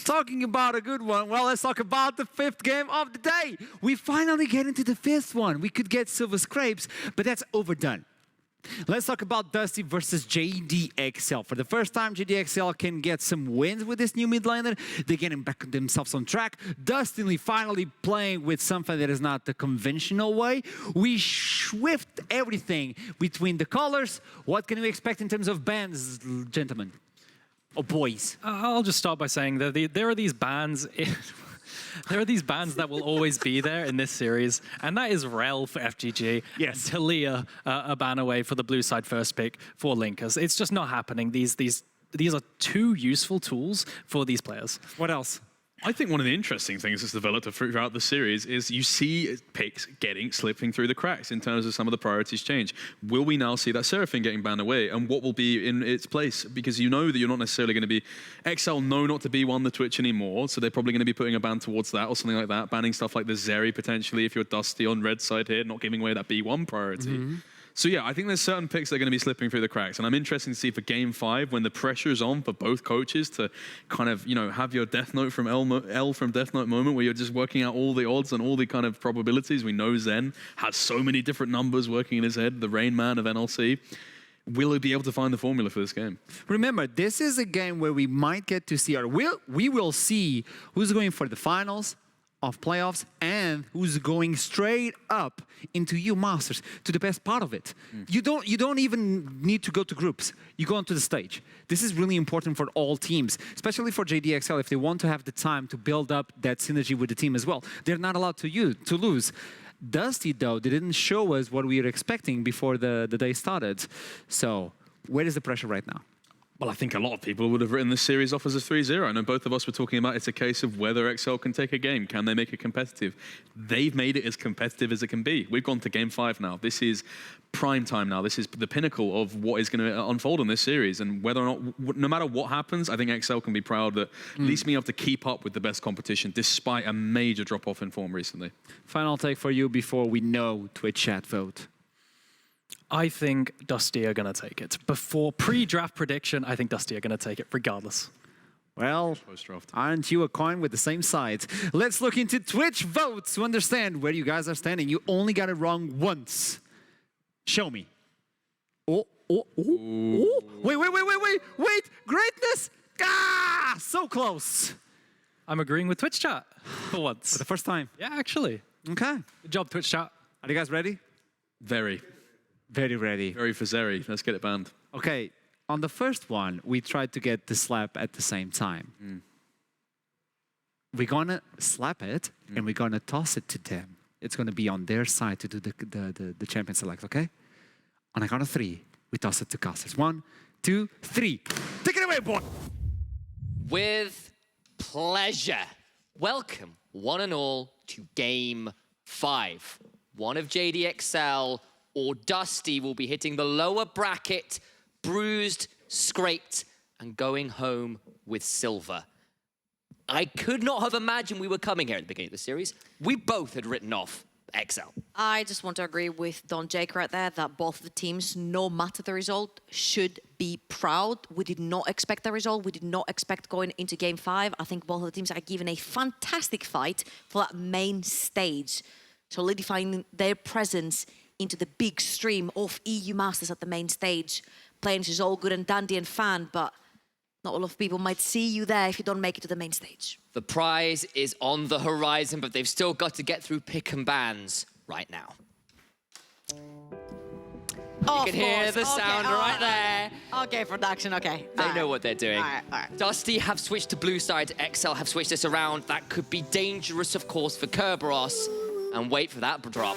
Talking about a good one, well, let's talk about the fifth game of the day. We finally get into the fifth one. We could get Silver Scrapes, but that's overdone. Let's talk about Dusty versus JDXL. For the first time, JDXL can get some wins with this new mid laner. They're getting back themselves on track. Dusty finally playing with something that is not the conventional way. We shift everything between the colors. What can we expect in terms of bans, gentlemen? Or boys? I'll just start by saying that there are these bans. There are these bans that will always be there in this series, and that is Rel for FGG, yes, Talia a ban away for the blue side first pick for Linkers. It's just not happening. These are two useful tools for these players. What else? I think one of the interesting things that's developed throughout the series is you see picks slipping through the cracks in terms of some of the priorities change. Will we now see that Seraphine getting banned away, and what will be in its place? Because you know that you're not necessarily going to be... XL know not to be one the Twitch anymore, so they're probably going to be putting a ban towards that or something like that, banning stuff like the Zeri potentially if you're Dusty on red side here, not giving away that B1 priority. So yeah, I think there's certain picks that are going to be slipping through the cracks, and I'm interested to see for Game 5 when the pressure is on for both coaches to kind of, you know, have your Death Note from L from Death Note moment where you're just working out all the odds and all the kind of probabilities. We know Zen has so many different numbers working in his head, the Rain Man of NLC. Will he be able to find the formula for this game? Remember, this is a game where we might get to see, or we will see who's going for the finals of playoffs and who's going straight up into U Masters, to the best part of it. You don't even need to go to groups. You go onto the stage. This is really important for all teams, especially for JDXL if they want to have the time to build up that synergy with the team as well. They're not allowed to lose. Dusty, though, they didn't show us what we were expecting before the day started. So where is the pressure right now? Well, I think a lot of people would have written this series off as a 3-0. I know both of us were talking about it's a case of whether XL can take a game. Can they make it competitive? They've made it as competitive as it can be. We've gone to Game 5 now. This is prime time now. This is the pinnacle of what is going to unfold in this series. And whether or not, no matter what happens, I think XL can be proud that at least being able to keep up with the best competition despite a major drop-off in form recently. Final take for you before we know Twitch chat vote. I think Dusty are going to take it. Before pre-draft prediction, I think Dusty are going to take it regardless. Well, aren't you a coin with the same sides? Let's look into Twitch votes to understand where you guys are standing. You only got it wrong once. Show me. Oh. Wait. Greatness. Ah, so close. I'm agreeing with Twitch chat for once. For the first time. Yeah, actually. Okay. Good job, Twitch chat. Are you guys ready? Very. Very ready. Very for Zeri. Let's get it banned. Okay. On the first one, we tried to get the slap at the same time. We're going to slap it, and we're going to toss it to them. It's going to be on their side to do the champion select, okay? On a count of 3, we toss it to casters. 1, 2, 3. Take it away, boy! With pleasure. Welcome, one and all, to Game 5. One of JDXL or Dusty will be hitting the lower bracket, bruised, scraped, and going home with silver. I could not have imagined we were coming here at the beginning of the series. We both had written off XL. I just want to agree with Don Jake right there that both the teams, no matter the result, should be proud. We did not expect the result. We did not expect going into Game 5. I think both of the teams are given a fantastic fight for that main stage, solidifying their presence into the big stream of EU Masters at the main stage. Playing is all good and dandy and fun, but not a lot of people might see you there if you don't make it to the main stage. The prize is on the horizon, but they've still got to get through pick and bans right now. You can hear the sound right there. Okay, production, okay. They know what they're doing. All right. Dusty have switched to blue side, XL have switched this around. That could be dangerous, of course, for Kerberos. And wait for that drop.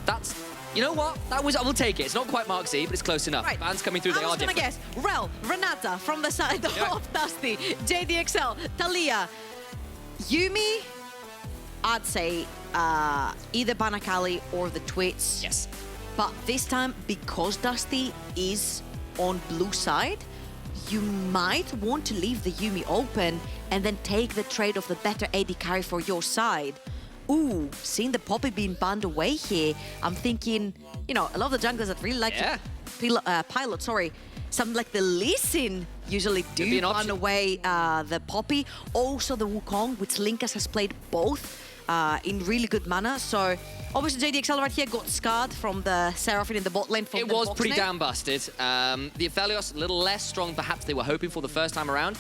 That's, you know what? That was, I will take it. It's not quite Mark Z, but it's close enough. Right. Fans coming through, they are different. I was gonna guess, Rel, Renata from the side of Dusty, JDXL, Talia, Yumi, I'd say either Banakali or the Twits. Yes. But this time, because Dusty is on blue side, you might want to leave the Yumi open and then take the trade of the better AD carry for your side. Ooh, seeing the Poppy being banned away here, I'm thinking, you know, a lot of the junglers that really like to pilot, something like the Lee Sin usually be do an run option. away the Poppy. Also the Wukong, which Linkas has played both in really good manner. So obviously JDXL right here got scarred from the Seraphine in the bot lane. From It the was Voksne. pretty damn busted. The Aphelios, a little less strong perhaps they were hoping for the first time around,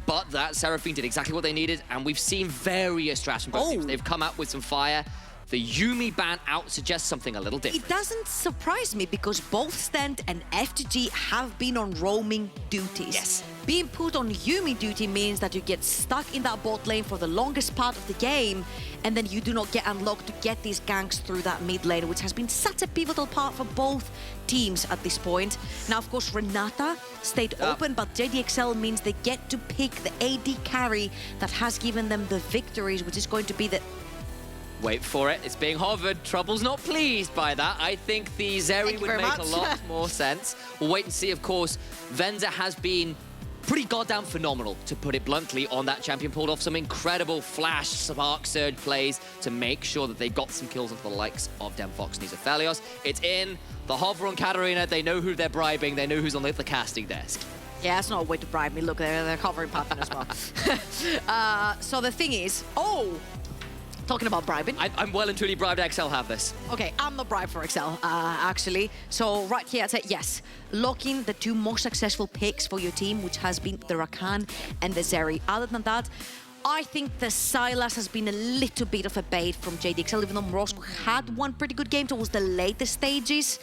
but that Seraphine did exactly what they needed, and we've seen various drafts from both teams. They've come out with some fire. The Yuumi ban out suggests something a little different. It doesn't surprise me because both Stand and FTG have been on roaming duties. Yes. Being put on Yuumi duty means that you get stuck in that bot lane for the longest part of the game, and then you do not get unlocked to get these ganks through that mid lane, which has been such a pivotal part for both teams at this point. Now, of course, Renata stayed open, but JDXL means they get to pick the AD carry that has given them the victories, which is going to be the... Wait for it, it's being hovered. Trouble's not pleased by that. I think the Zeri Thank you would very make much. a lot more sense. We'll wait and see, of course. Venza has been pretty goddamn phenomenal, to put it bluntly, on that champion. Pulled off some incredible flash, spark surge plays to make sure that they got some kills onto the likes of Voksne's Aphelios. It's in, the hover on Katarina, they know who they're bribing, they know who's on the casting desk. Yeah, that's not a way to bribe me. Look, they're covering pattern as well. So the thing is... Talking about bribing. I'm well and truly bribed XL have this. Okay, I'm not bribed for XL, actually. So right here, I'd say yes. Lock in the two most successful picks for your team, which has been the Rakan and the Zeri. Other than that, I think the Sylas has been a little bit of a bait from JDXL, even though Morozko had one pretty good game towards the later stages.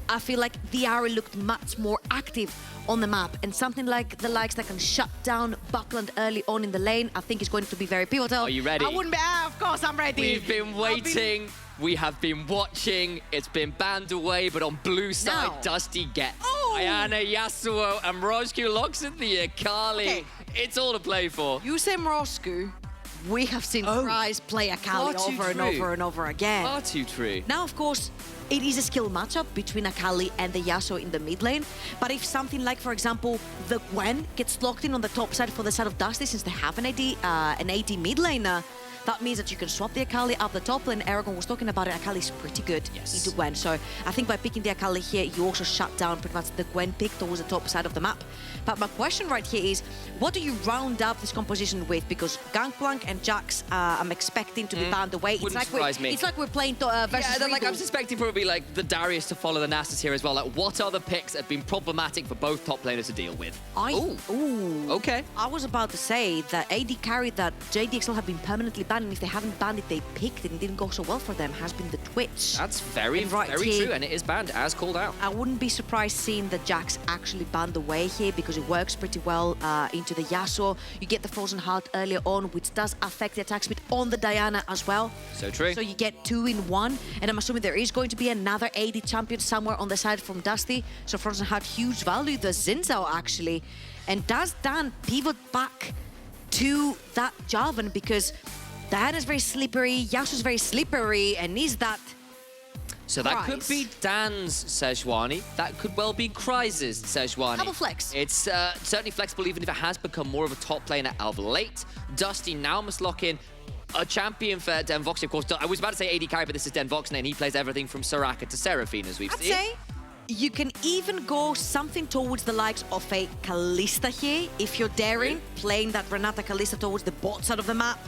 I feel like the Ahri looked much more active on the map, and something like the likes that can shut down Buckland early on in the lane, I think is going to be very pivotal. Are you ready? I wouldn't be... of course, I'm ready. We've been waiting, we have been watching, it's been banned away, but on blue side, Now. Dusty gets Oh! Ayana, Yasuo, and Rojku locks in the Akali. Okay. It's all to play for. You say Morozku, we have seen Prize play Akali Far too over and true. over and over again. Far too true. Now, of course, it is a skill matchup between Akali and the Yasuo in the mid lane. But if something like, for example, the Gwen gets locked in on the top side for the side of Dusty, since they have an AD mid laner, that means that you can swap the Akali up the top lane. Aragon was talking about it. Akali's pretty good into Gwen. So I think by picking the Akali here, you also shut down pretty much the Gwen pick towards the top side of the map. But my question right here is, what do you round up this composition with? Because Gangplank and Jax, I'm expecting to be banned away. Wouldn't surprise me. It's like we're playing versus Yeah, then, like, I'm Regal. suspecting probably like the Darius to follow the Nasus here as well. Like, what other picks have been problematic for both top laners to deal with? Okay. I was about to say that AD carry that JDXL have been permanently banned, and if they haven't banned it, they picked it and didn't go so well for them, has been the Twitch. That's very, And right very here- true, and it is banned as called out. I wouldn't be surprised seeing the Jax actually banned away here because it works pretty well into the Yasuo. You get the Frozen Heart earlier on, which does affect the attack speed on the Diana as well. So true. So you get 2 in 1, and I'm assuming there is going to be another AD champion somewhere on the side from Dusty. So Frozen Heart, huge value. The Xin Zhao actually. And does Dan pivot back to that Jarvan because Diana's very slippery, Yasuo's very slippery, and is that... So that could Kryze. be Dan's Sejuani. That could well be Kryze's Sejuani. Double flex. It's certainly flexible, even if it has become more of a top laner of late. Dusty now must lock in a champion for Voksne, of course. I was about to say AD carry, but this is Voksne, and he plays everything from Soraka to Seraphine, as we've I'd seen. say you can even go something towards the likes of a Kalista here, if you're daring. Playing that Renata Kalista towards the bot side of the map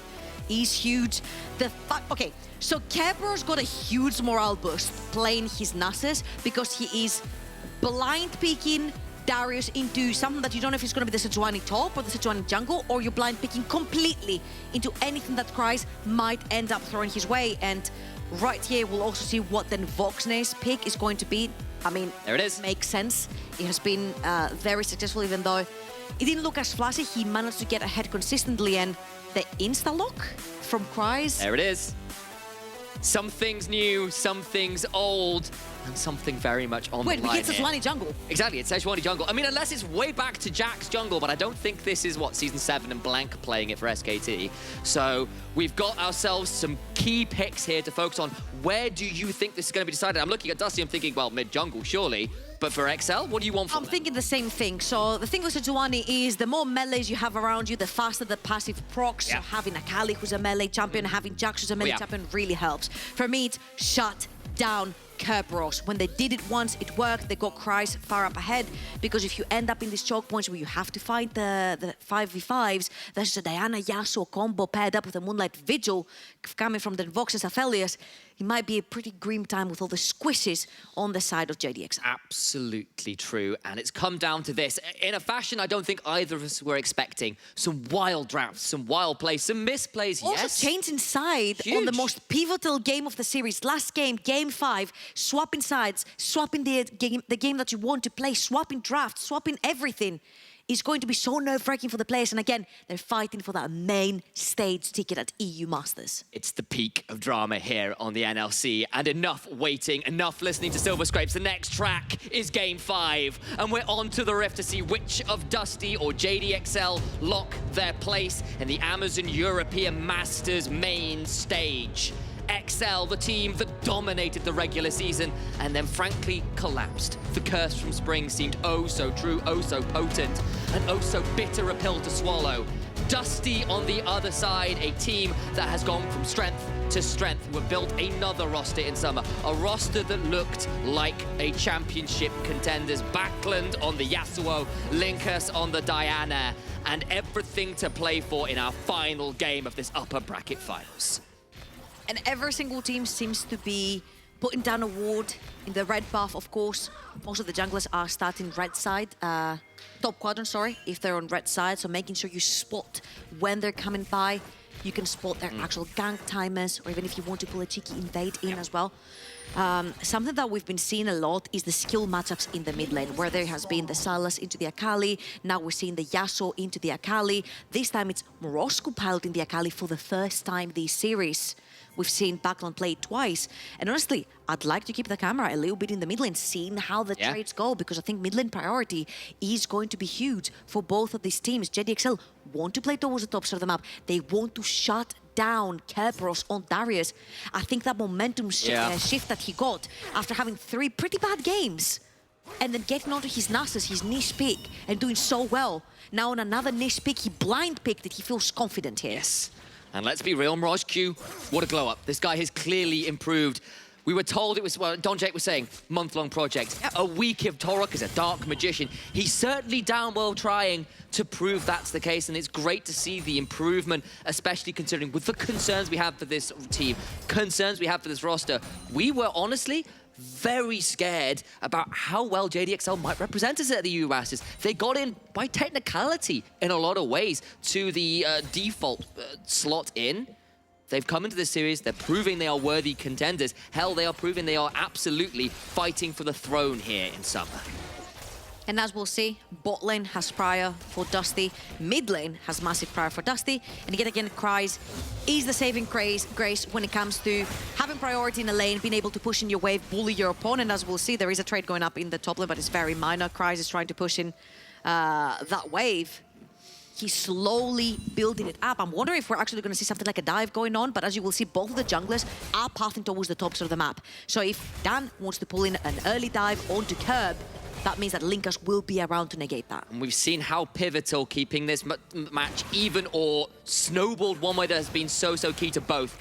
is huge. Okay, so Kerber's got a huge morale boost playing his Nasus because he is blind picking Darius into something that you don't know if it's going to be the Sejuani top or the Sejuani jungle, or you're blind picking completely into anything that Kryze might end up throwing his way. And right here, we'll also see what then Voksne's pick is going to be. I mean, There it is. Makes sense. It has been very successful, even though it didn't look as flashy. He managed to get ahead consistently, and the insta-lock from Kryze. There it is. Some things new, some things old, and something very much on Wait, the we line get here. Sejuani jungle. Exactly, it's Sejuani jungle. I mean, unless it's way back to Jack's jungle, but I don't think this is, Season 7 and Blank playing it for SKT. So we've got ourselves some key picks here to focus on. Where do you think this is going to be decided? I'm looking at Dusty, I'm thinking, well, mid-jungle, surely. But for XL, what do you want from I'm them? thinking the same thing. So the thing with Sejuani is the more melees you have around you, the faster the passive procs. Yeah. So having Akali, who's a melee champion, having Jax, who's a melee yeah. champion, really helps. For me, it's shut down Kerberos. When they did it once, it worked. They got Kreis far up ahead, because if you end up in these choke points where you have to fight the 5v5s, there's a Diana Yasuo combo paired up with a Moonlight Vigil coming from the Voksne Aphelios. It might be a pretty grim time with all the squishes on the side of JDXL. Absolutely true. And it's come down to this. In a fashion I don't think either of us were expecting. Some wild drafts, some wild plays, some misplays, Also yes. change inside on the Huge. most pivotal game of the series. Last game, game 5, swapping sides, swapping the game that you want to play, swapping drafts, swapping everything. Is going to be so nerve-wracking for the players. And again, they're fighting for that main stage ticket at EU Masters. It's the peak of drama here on the NLC, and enough waiting, enough listening to Silver Scrapes. The next track is Game 5, and we're on to the Rift to see which of Dusty or JDXL lock their place in the Amazon European Masters main stage. XL, the team that dominated the regular season and then frankly collapsed. The curse from spring seemed oh so true, oh so potent, and oh so bitter a pill to swallow. Dusty on the other side, a team that has gone from strength to strength. We've built another roster in summer, a roster that looked like a championship contenders. Backland on the Yasuo, Linkus on the Diana, and everything to play for in our final game of this upper bracket finals. And every single team seems to be putting down a ward in the red buff, of course. Most of the junglers are starting red side, top quadrant, sorry, if they're on red side. So making sure you spot when they're coming by. You can spot their actual gank timers, or even if you want to pull a cheeky invade in as well. Something that we've been seeing a lot is the skill matchups in the mid lane, where there has been the Sylas into the Akali. Now we're seeing the Yasuo into the Akali. This time it's Morosco piloting the Akali for the first time this series. We've seen Backland play it twice. And honestly, I'd like to keep the camera a little bit in the mid lane, seeing how the trades go, because I think mid lane priority is going to be huge for both of these teams. JDXL want to play towards the top side of the map. They want to shut down Kerberos on Darius. I think that momentum shift that he got after having 3 pretty bad games and then getting onto his Nasus, his niche pick, and doing so well. Now on another niche pick, he blind picked it. He feels confident here. Yes. And let's be real, Mirage Q, what a glow up. This guy has clearly improved. We were told it was, well, Don Jake was saying, month-long project. A week of Torok as a dark magician. He's certainly down well trying to prove that's the case, and it's great to see the improvement, especially considering with the concerns we have for this team, concerns we have for this roster. We were honestly very scared about how well JDXL might represent us at the EU Masters. They got in by technicality in a lot of ways to the default slot in. They've come into this series, they're proving they are worthy contenders. Hell, they are proving they are absolutely fighting for the throne here in summer. And as we'll see, bot lane has prior for Dusty, mid lane has massive prior for Dusty, and yet again, Kreis is the saving grace when it comes to having priority in a lane, being able to push in your wave, bully your opponent. As we'll see, there is a trade going up in the top lane, but it's very minor. Kreis is trying to push in that wave. He's slowly building it up. I'm wondering if we're actually going to see something like a dive going on, but as you will see, both of the junglers are pathing towards the top side of the map. So if Dan wants to pull in an early dive onto Curb, that means that Linkus will be around to negate that. And we've seen how pivotal keeping this match even or snowballed one way that has been so key to both.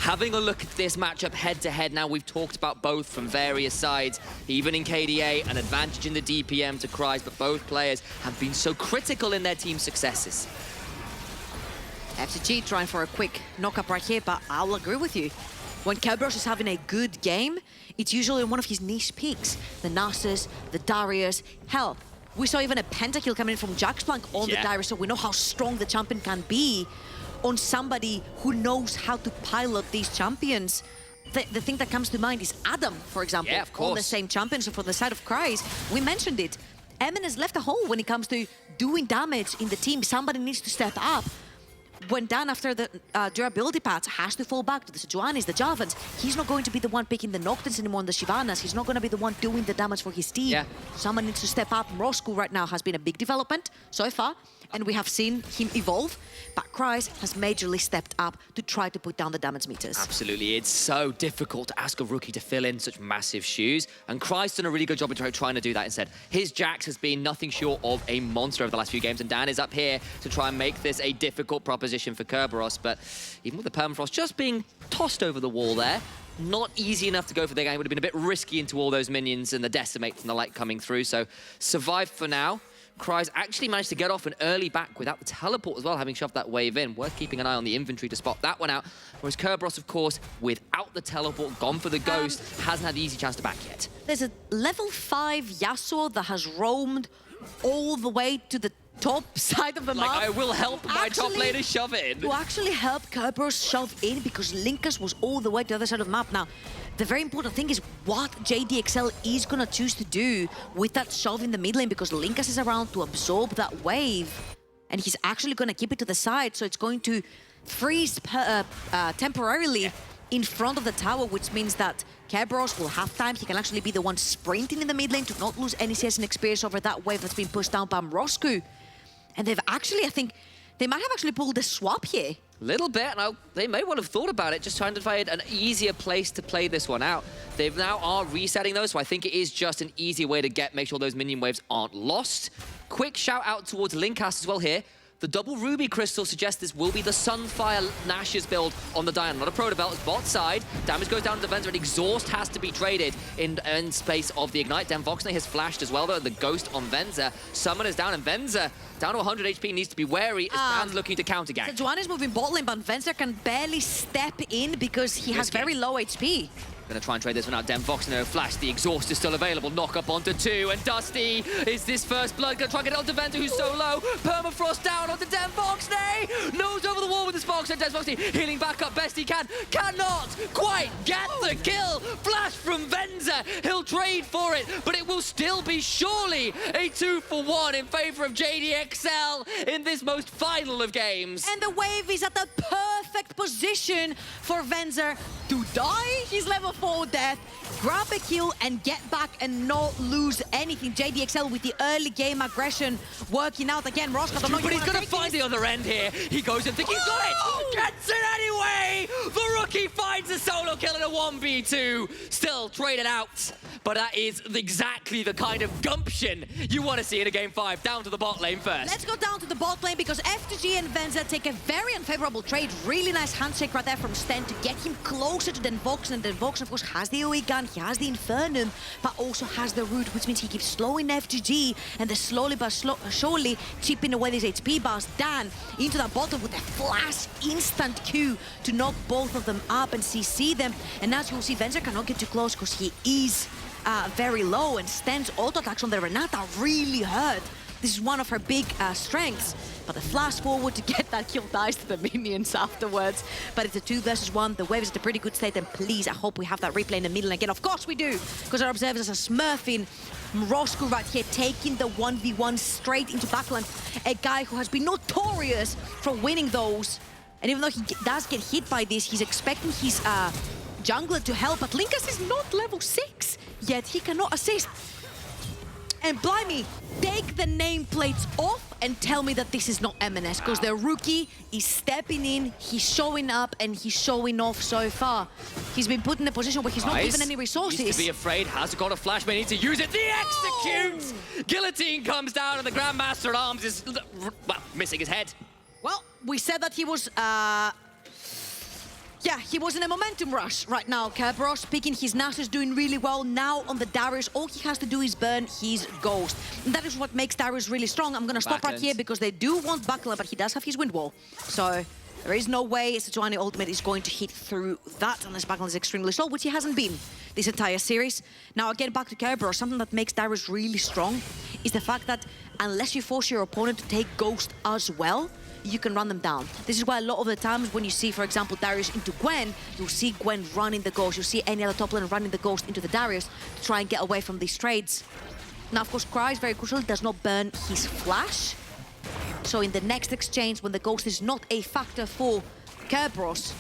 Having a look at this matchup head-to-head now, we've talked about both from various sides. Even in KDA, an advantage in the DPM to Kreis, but both players have been so critical in their team successes. FCG trying for a quick knock-up right here, but I'll agree with you. When Kerberos is having a good game, it's usually one of his niche picks. The Nasus, the Darius, hell, we saw even a pentakill coming in from Jaxplank on the Darius, so we know how strong the champion can be on somebody who knows how to pilot these champions. The thing that comes to mind is Adam, for example, on the same champion. So for the side of Kreis, we mentioned it. Emin has left a hole when it comes to doing damage in the team. Somebody needs to step up. When Dan, after the durability patch, has to fall back to the Sejuanis, the Javans, he's not going to be the one picking the Nocturnes anymore and the Shivanas. He's not going to be the one doing the damage for his team. Someone needs to step up. Morosco right now has been a big development so far, and we have seen him evolve, but Kreis has majorly stepped up to try to put down the damage meters. Absolutely, it's so difficult to ask a rookie to fill in such massive shoes, and Kreis done a really good job of trying to do that instead. His Jax has been nothing short of a monster over the last few games, and Dan is up here to try and make this a difficult proposition for Kerberos, but even with the permafrost just being tossed over the wall there, not easy enough to go for the game. It would have been a bit risky into all those minions and the decimates and the like coming through. So survived for now. Cries actually managed to get off an early back without the teleport as well, having shoved that wave in. Worth keeping an eye on the inventory to spot that one out. Whereas Kerberos, of course, without the teleport, gone for the ghost, hasn't had the easy chance to back yet. There's a level 5 Yasuo that has roamed all the way to the top side of the map. I will help my top laner shove it in. To actually help Kerberos shove in because Linkus was all the way to the other side of the map. Now, the very important thing is what JDXL is going to choose to do with that shove in the mid lane because Linkus is around to absorb that wave. And he's actually going to keep it to the side, so it's going to freeze temporarily in front of the tower, which means that Kerberos will have time. He can actually be the one sprinting in the mid lane to not lose any CS and experience over that wave that's been pushed down by Mrosku. And they've actually, I think, they might have actually pulled a swap here. Little bit. Now, they may well have thought about it, just trying to find an easier place to play this one out. They now are resetting those, so I think it is just an easier way to make sure those minion waves aren't lost. Quick shout out towards Linkas as well here. The double Ruby Crystal suggests this will be the Sunfire Nash's build on the Diana. Not a Protobelt, it's bot side. Damage goes down to the Venza, and Exhaust has to be traded in space of the Ignite. Voksne has flashed as well, though. The Ghost on Venza. Summon is down, and Venza, down to 100 HP, needs to be wary as Dan's looking to counter gang. Sejuani is moving bot lane, but Venza can barely step in because he has very low HP. Gonna try and trade this one out. Voksne flash. The exhaust is still available. Knock up onto 2. And Dusty is this first blood. Gonna try and get it onto Venza, who's so low. Permafrost down onto Voksne. Nose over the wall with the sparks. And Voksne healing back up best he can. Cannot quite get the kill. Flash from Venza. He'll trade for it, but it will still be surely a 2-for-1 in favor of JDXL in this most final of games. And the wave is at the perfect position for Venza to die. He's level 4 death, grab a kill and get back and not lose anything. JDXL with the early game aggression working out again. Roscoe, but he's going to find the other end here. He goes and thinks he's got it. Gets it anyway. The rookie finds a solo kill in a 1v2. Still traded out. But that is exactly the kind of gumption you want to see in a game 5. Down to the bot lane first. Let's go down to the bot lane because FTG and Venza take a very unfavorable trade. Really nice handshake right there from Sten to get him closer to Voksne. And Voksne, of course, has the OE gun, he has the Infernum, but also has the root, which means he keeps slowing FTG and they're slowly but surely chipping away these HP bars. Dan into that bottom with a flash instant Q to knock both of them up and CC them. And as you'll see, Venza cannot get too close because he is very low, and Sten's auto attacks on the Renata really hurt. This is one of her big strengths. But the flash forward to get that kill dies to the minions afterwards. But it's a 2 versus 1. The wave is at a pretty good state, and please, I hope we have that replay in the middle again. Of course we do, because our observers are smurfing Mrosku right here, taking the 1v1 straight into backline. A guy who has been notorious for winning those. And even though he does get hit by this, he's expecting his jungler to help. But Linkus is not level 6 yet. He cannot assist. And blimey, take the nameplates off and tell me that this is not MNS, because the rookie is stepping in, he's showing up, and he's showing off so far. He's been put in a position where he's not given any resources. Needs to be afraid, has got a flash, but needs to use it. The execute! Guillotine comes down, and the Grandmaster at Arms is, well, missing his head. Well, we said that he was, yeah, he was in a momentum rush right now. Kerberos picking his Nash is doing really well. Now on the Darius, all he has to do is burn his Ghost. And that is what makes Darius really strong. I'm going to stop right here because they do want Buckler, but he does have his Wind Wall. So there is no way Sejuani ultimate is going to hit through that unless Buckler is extremely slow, which he hasn't been this entire series. Now again, back to Kerberos, something that makes Darius really strong is the fact that unless you force your opponent to take Ghost as well, you can run them down. This is why a lot of the times when you see, for example, Darius into Gwen, you'll see Gwen running the Ghost. You'll see any other top laner running the Ghost into the Darius to try and get away from these trades. Now, of course, Cry is very crucial. He does not burn his flash. So in the next exchange, when the Ghost is not a factor for Kerberos,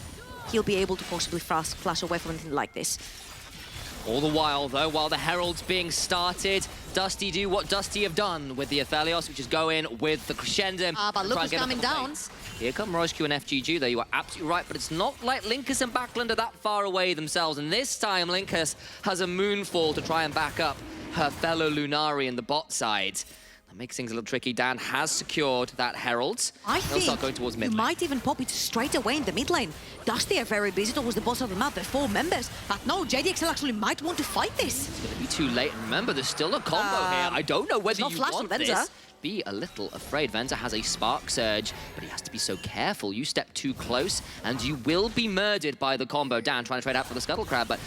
he'll be able to possibly flash away from anything like this. All the while, though, while the Herald's being started, Dusty do what Dusty have done with the Aphelios, which is go in with the Crescendo. But Lucas coming down. Here come Roscu and FGG, though. You are absolutely right, but it's not like Linkus and Backland are that far away themselves. And this time, Linkus has a Moonfall to try and back up her fellow Lunari in the bot side. The That makes things a little tricky. Dan has secured that Herald. I They'll think start going towards mid you lane. might even pop it straight away in the mid lane. Dusty are very busy towards the bottom of the map. They're 4 members. But no, JDXL actually might want to fight this. It's going to be too late. And remember, there's still a combo here. I don't know whether no you flash want on Venza. this. Be a little afraid. Venza has a spark surge, but he has to be so careful. You step too close, and you will be murdered by the combo. Dan trying to trade out for the Scuttle Crab, but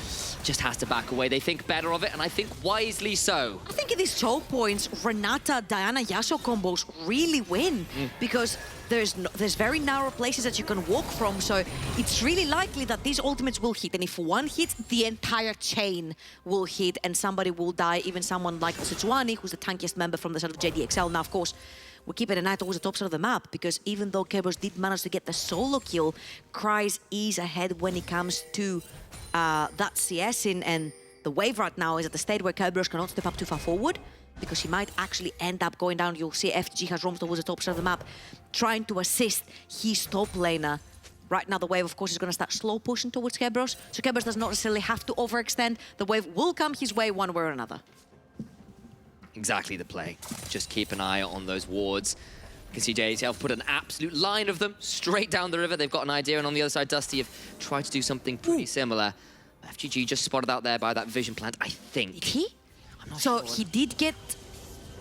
just has to back away. They think better of it, and I think wisely so. I think at these choke points, Renata, Diana, Yasuo combos really win because there's very narrow places that you can walk from, so it's really likely that these ultimates will hit, and if one hits, the entire chain will hit and somebody will die, even someone like Sejuani, who's the tankiest member from the side of JDXL. Now, of course, we're keeping an eye towards the top side of the map, because even though Kerberos did manage to get the solo kill, Kryze is ahead when it comes to that CS in, and the wave right now is at the state where Kerberos cannot step up too far forward, because he might actually end up going down. You'll see FG has roamed towards the top side of the map, trying to assist his top laner. Right now, the wave, of course, is going to start slow pushing towards Kerberos, so Kerberos does not necessarily have to overextend. The wave will come his way one way or another. Exactly the play. Just keep an eye on those wards. You can see JDXL put an absolute line of them straight down the river. They've got an idea, and on the other side, Dusty have tried to do something pretty similar. FGG just spotted out there by that vision plant, I think. Did he? I'm not So sure. he did get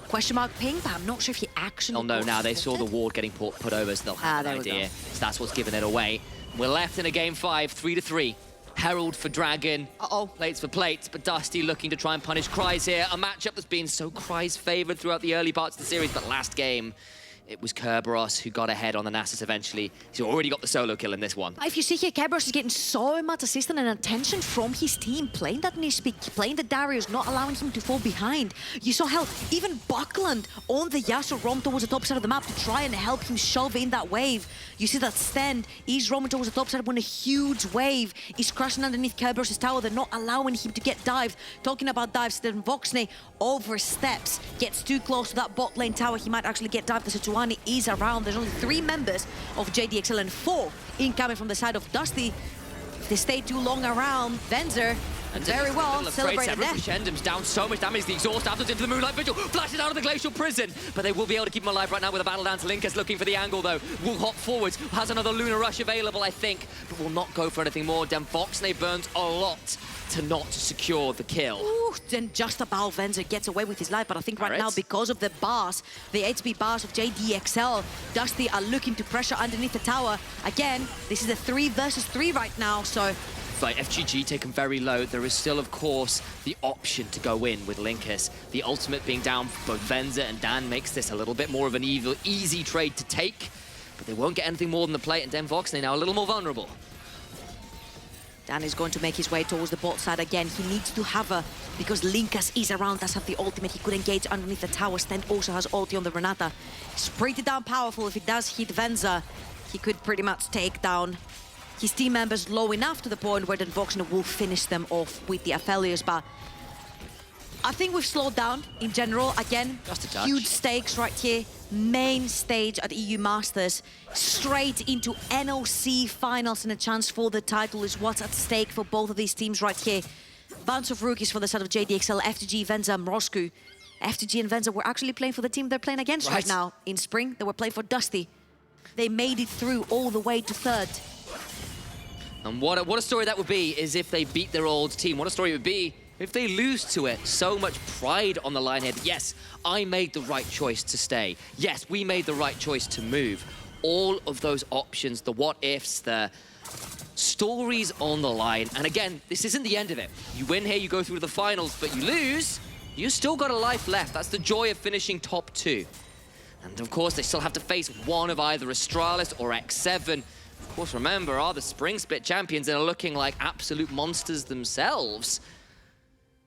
question mark ping, but I'm not sure if he actually Oh no, got now they saw the spotted. ward getting put over, so they'll have there an we go. idea. So that's what's giving it away. We're left in a game 5, 3-3. Herald for Dragon. Uh-oh. Plates for plates, but Dusty looking to try and punish Kryze here. A matchup that's been so Kryze favored throughout the early parts of the series, but last game, it was Kerberos who got ahead on the Nasus eventually. He's already got the solo kill in this one. If you see here, Kerberos is getting so much assistance and attention from his team, playing that Nispeak, playing the Darius, not allowing him to fall behind. You saw how even Buckland on the Yasuo roam towards the top side of the map to try and help him shove in that wave. You see that Sten is roaming towards the top side when a huge wave is crashing underneath Kerberos' tower. They're not allowing him to get dived. Talking about dives, then Voksne oversteps, gets too close to that bot lane tower. He might actually get dived. The Sejuani is around. There's only 3 members of JDXL and 4 incoming from the side of Dusty. If they stay too long around, Venzer, very well, celebrated death. Crescendum's down so much damage. The exhaust after into the Moonlight Vigil, flashes out of the Glacial Prison, but they will be able to keep him alive right now with a battle dance. Linkus looking for the angle though, will hop forwards, has another Lunar Rush available, I think, but will not go for anything more. Voksne burns a lot to not secure the kill. Ooh, then just about Venzer gets away with his life, but I think right now, because of the bars, the HP bars of JDXL, Dusty are looking to pressure underneath the tower. Again, this is a 3 versus 3 right now, so Like FGG taken very low, there is still, of course, the option to go in with Linkus. The ultimate being down for both Venza and Dan makes this a little bit more of an easy trade to take, but they won't get anything more than the plate, and Den Voksne now a little more vulnerable. Dan is going to make his way towards the bot side again. He needs to have a, because Linkus is around, does have the ultimate. He could engage underneath the tower. Sten also has ulti on the Renata. It's pretty damn powerful. If it does hit Venza, he could pretty much take down his team members low enough to the point where then Voksne will finish them off with the Aphelios. But I think we've slowed down in general. Again, Just a touch. huge stakes right here. Main stage at EU Masters. Straight into NLC finals, and a chance for the title is what's at stake for both of these teams right here. Bunch of rookies for the side of JDXL, FTG, Venza, Mrosku. FTG and Venza were actually playing for the team they're playing against right now. In spring, they were playing for Dusty. They made it through all the way to 3rd. And what a story that would be is if they beat their old team. What a story it would be if they lose to it. So much pride on the line here. Yes, I made the right choice to stay. Yes, we made the right choice to move. All of those options, the what ifs, the stories on the line. And again, this isn't the end of it. You win here, you go through to the finals, but you lose, you still got a life left. That's the joy of finishing top 2. And of course, they still have to face one of either Astralis or X7. Of course, remember, are the Spring Split champions and are looking like absolute monsters themselves.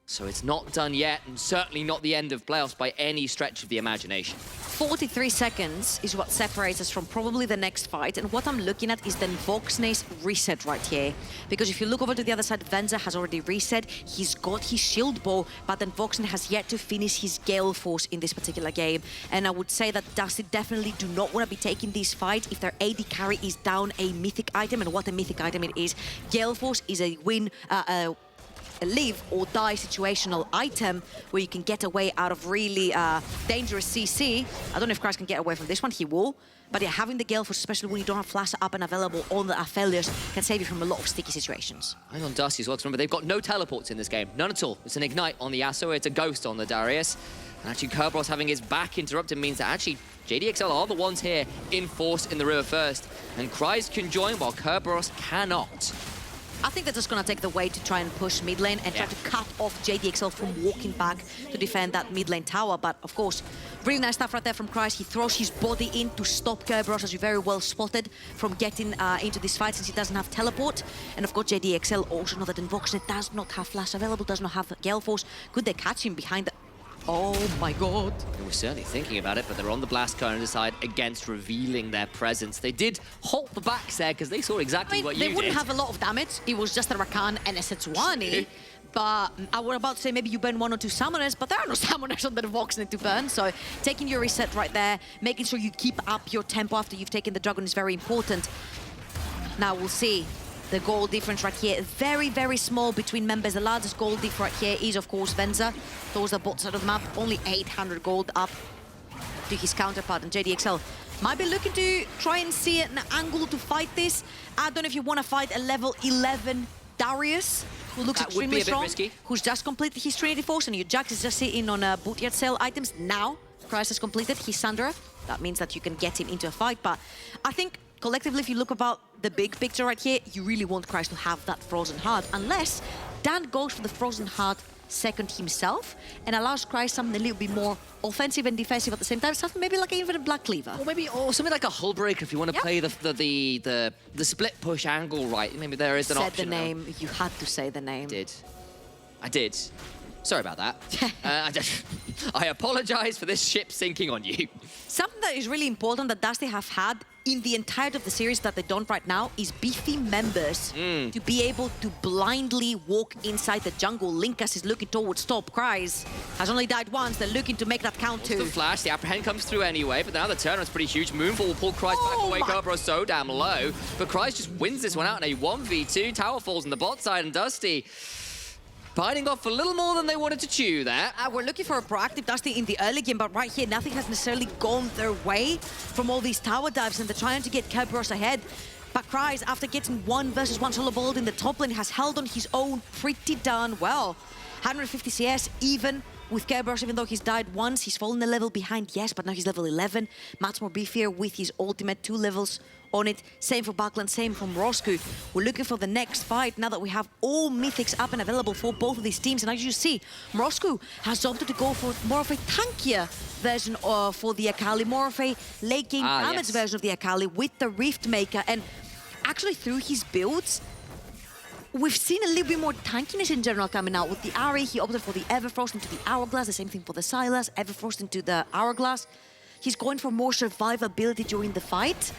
So it's not done yet, and certainly not the end of playoffs by any stretch of the imagination. 43 seconds is what separates us from probably the next fight, and what I'm looking at is then Voksne's reset right here. Because if you look over to the other side, Venza has already reset, he's got his shield bow, but then Voksne has yet to finish his Gale Force in this particular game. And I would say that Dusty definitely do not want to be taking this fight if their AD carry is down a mythic item, and what a mythic item it is. Gale Force is a win, a live or die situational item where you can get away out of really dangerous CC. I don't know if Christ can get away from this one, he will. But yeah, having the Gale Force, especially when you don't have Flash up and available on the Aphelios, can save you from a lot of sticky situations. I'm on Dusty as well, because remember, they've got no teleports in this game. None at all. It's an Ignite on the Yasuo, it's a Ghost on the Darius. And actually, Kerberos having his back interrupted means that actually JDXL are the ones here in force in the river first. And Kryze can join while Kerberos cannot. I think they're just going to take the way to try and push mid lane and try to cut off JDXL from walking back to defend that mid lane tower. But of course, really nice stuff right there from Kryze. He throws his body in to stop Kerberos, as you very well spotted, from getting into this fight since he doesn't have teleport. And of course, JDXL also know that Voksne does not have Flash available, does not have Gale Force. Could they catch him behind the... Oh my god. They were certainly thinking about it, but they're on the blast cone and decide against revealing their presence. They did halt the backs there because they saw exactly what you did. They wouldn't have a lot of damage. It was just a Rakan and a Sejuani. But I was about to say maybe you burn 1 or 2 summoners, but there are no summoners on the Voksne to burn. So taking your reset right there, making sure you keep up your tempo after you've taken the dragon is very important. Now we'll see. The goal difference right here, very, very small between members. The largest goal difference right here is, of course, Venza. Those are both side of the map. Only 800 gold up to his counterpart. And JDXL might be looking to try and see an angle to fight this. I don't know if you want to fight a level 11 Darius, who looks extremely strong, who's just completed his Trinity Force, and your Jax is just sitting on bootyard sale items. Now, Kryze has completed his Sandra. That means that you can get him into a fight. But I think collectively, if you look about the big picture right here, you really want Kryze to have that Frozen Heart, unless Dan goes for the Frozen Heart second himself and allows Kryze something a little bit more offensive and defensive at the same time, something maybe like an Infinite Black Cleaver. Or maybe something like a Hull Breaker if you want to play the split push angle right. Maybe there is an option. Said the name. You had to say the name. I did. Sorry about that. I apologize for this ship sinking on you. Something that is really important that Dusty have had in the entirety of the series that they don't right now is beefy members to be able to blindly walk inside the jungle. Linkas is looking towards top. Kryze has only died once. They're looking to make that count too. The flash, the apprehend comes through anyway, but now the turnaround's pretty huge. Moonfall will pull Kryze back away. Kerberos so damn low, but Kryze just wins this one out in a 1v2. Tower falls on the bot side, and Dusty biting off a little more than they wanted to chew there. We're looking for a proactive Dusty in the early game, but right here, nothing has necessarily gone their way from all these tower dives, and they're trying to get Kerberos ahead. But Kryze, after getting 1 versus 1 solo ball in the top lane, has held on his own pretty darn well. 150 CS, even with Kerberos, even though he's died once, he's fallen a level behind, yes, but now he's level 11. Much more beefier with his ultimate, 2 levels on it. Same for Backland, same from Roscoe. We're looking for the next fight now that we have all mythics up and available for both of these teams. And as you see, Roscoe has opted to go for more of a tankier version for the Akali, more of a late game damage version of the Akali with the Rift Maker. And actually through his builds, we've seen a little bit more tankiness in general coming out. With the Ahri, he opted for the Everfrost into the Hourglass, the same thing for the Sylas, Everfrost into the Hourglass. He's going for more survivability during the fight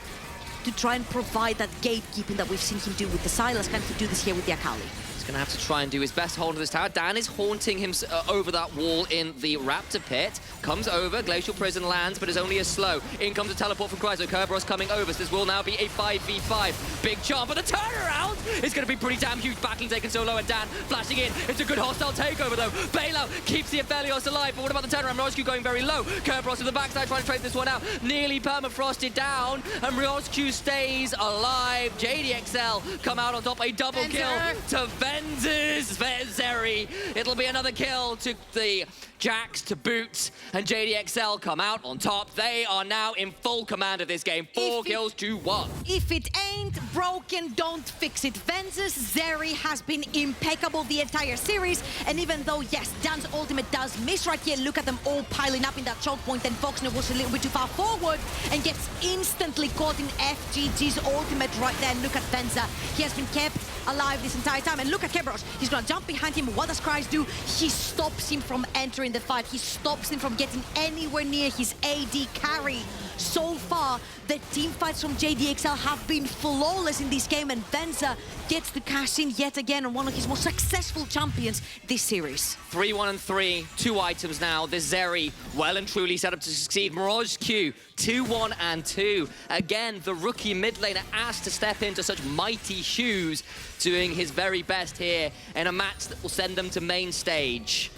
to try and provide that gatekeeping that we've seen him do with the Sylas. Can he do this here with the Akali? He's going to have to try and do his best hold of this tower. Dan is haunting him over that wall in the Raptor Pit. Comes over, Glacial Prison lands, but is only a slow. In comes a teleport from Kryze. So Kerberos coming over, so this will now be a 5v5. Big charm, but the turnaround is going to be pretty damn huge. Backing taken so low, and Dan flashing in. It's a good hostile takeover, though. Bailout keeps the Aphelios alive, but what about the turnaround? Roscoe going very low. Kerberos to the backside trying to trade this one out. Nearly permafrosted down, and Roscoe stays alive. JDXL come out on top. A double kill to Zeri. It'll be another kill to the Jax to boot, and JDXL come out on top. They are now in full command of this game. 4 kills to 1. If it ain't broken, don't fix it. Venza's Zeri has been impeccable the entire series, and even though, yes, Dan's ultimate does miss right here, look at them all piling up in that choke point, and Voksne was a little bit too far forward and gets instantly caught in FGG's ultimate right there. And look at Venza. He has been kept alive this entire time, and look at Kerberos. He's gonna jump behind him. What does Kryze do? He stops him from entering the fight. He stops him from getting anywhere near his AD carry. So far, the team fights from JDXL have been flawless in this game, and Venza gets to cash in yet again on one of his most successful champions this series. 3-1-3, 2 items now. The Zeri well and truly set up to succeed. Mirage Q, 2-1-2. Again, the rookie mid laner asked to step into such mighty shoes, doing his very best contest here in a match that will send them to main stage.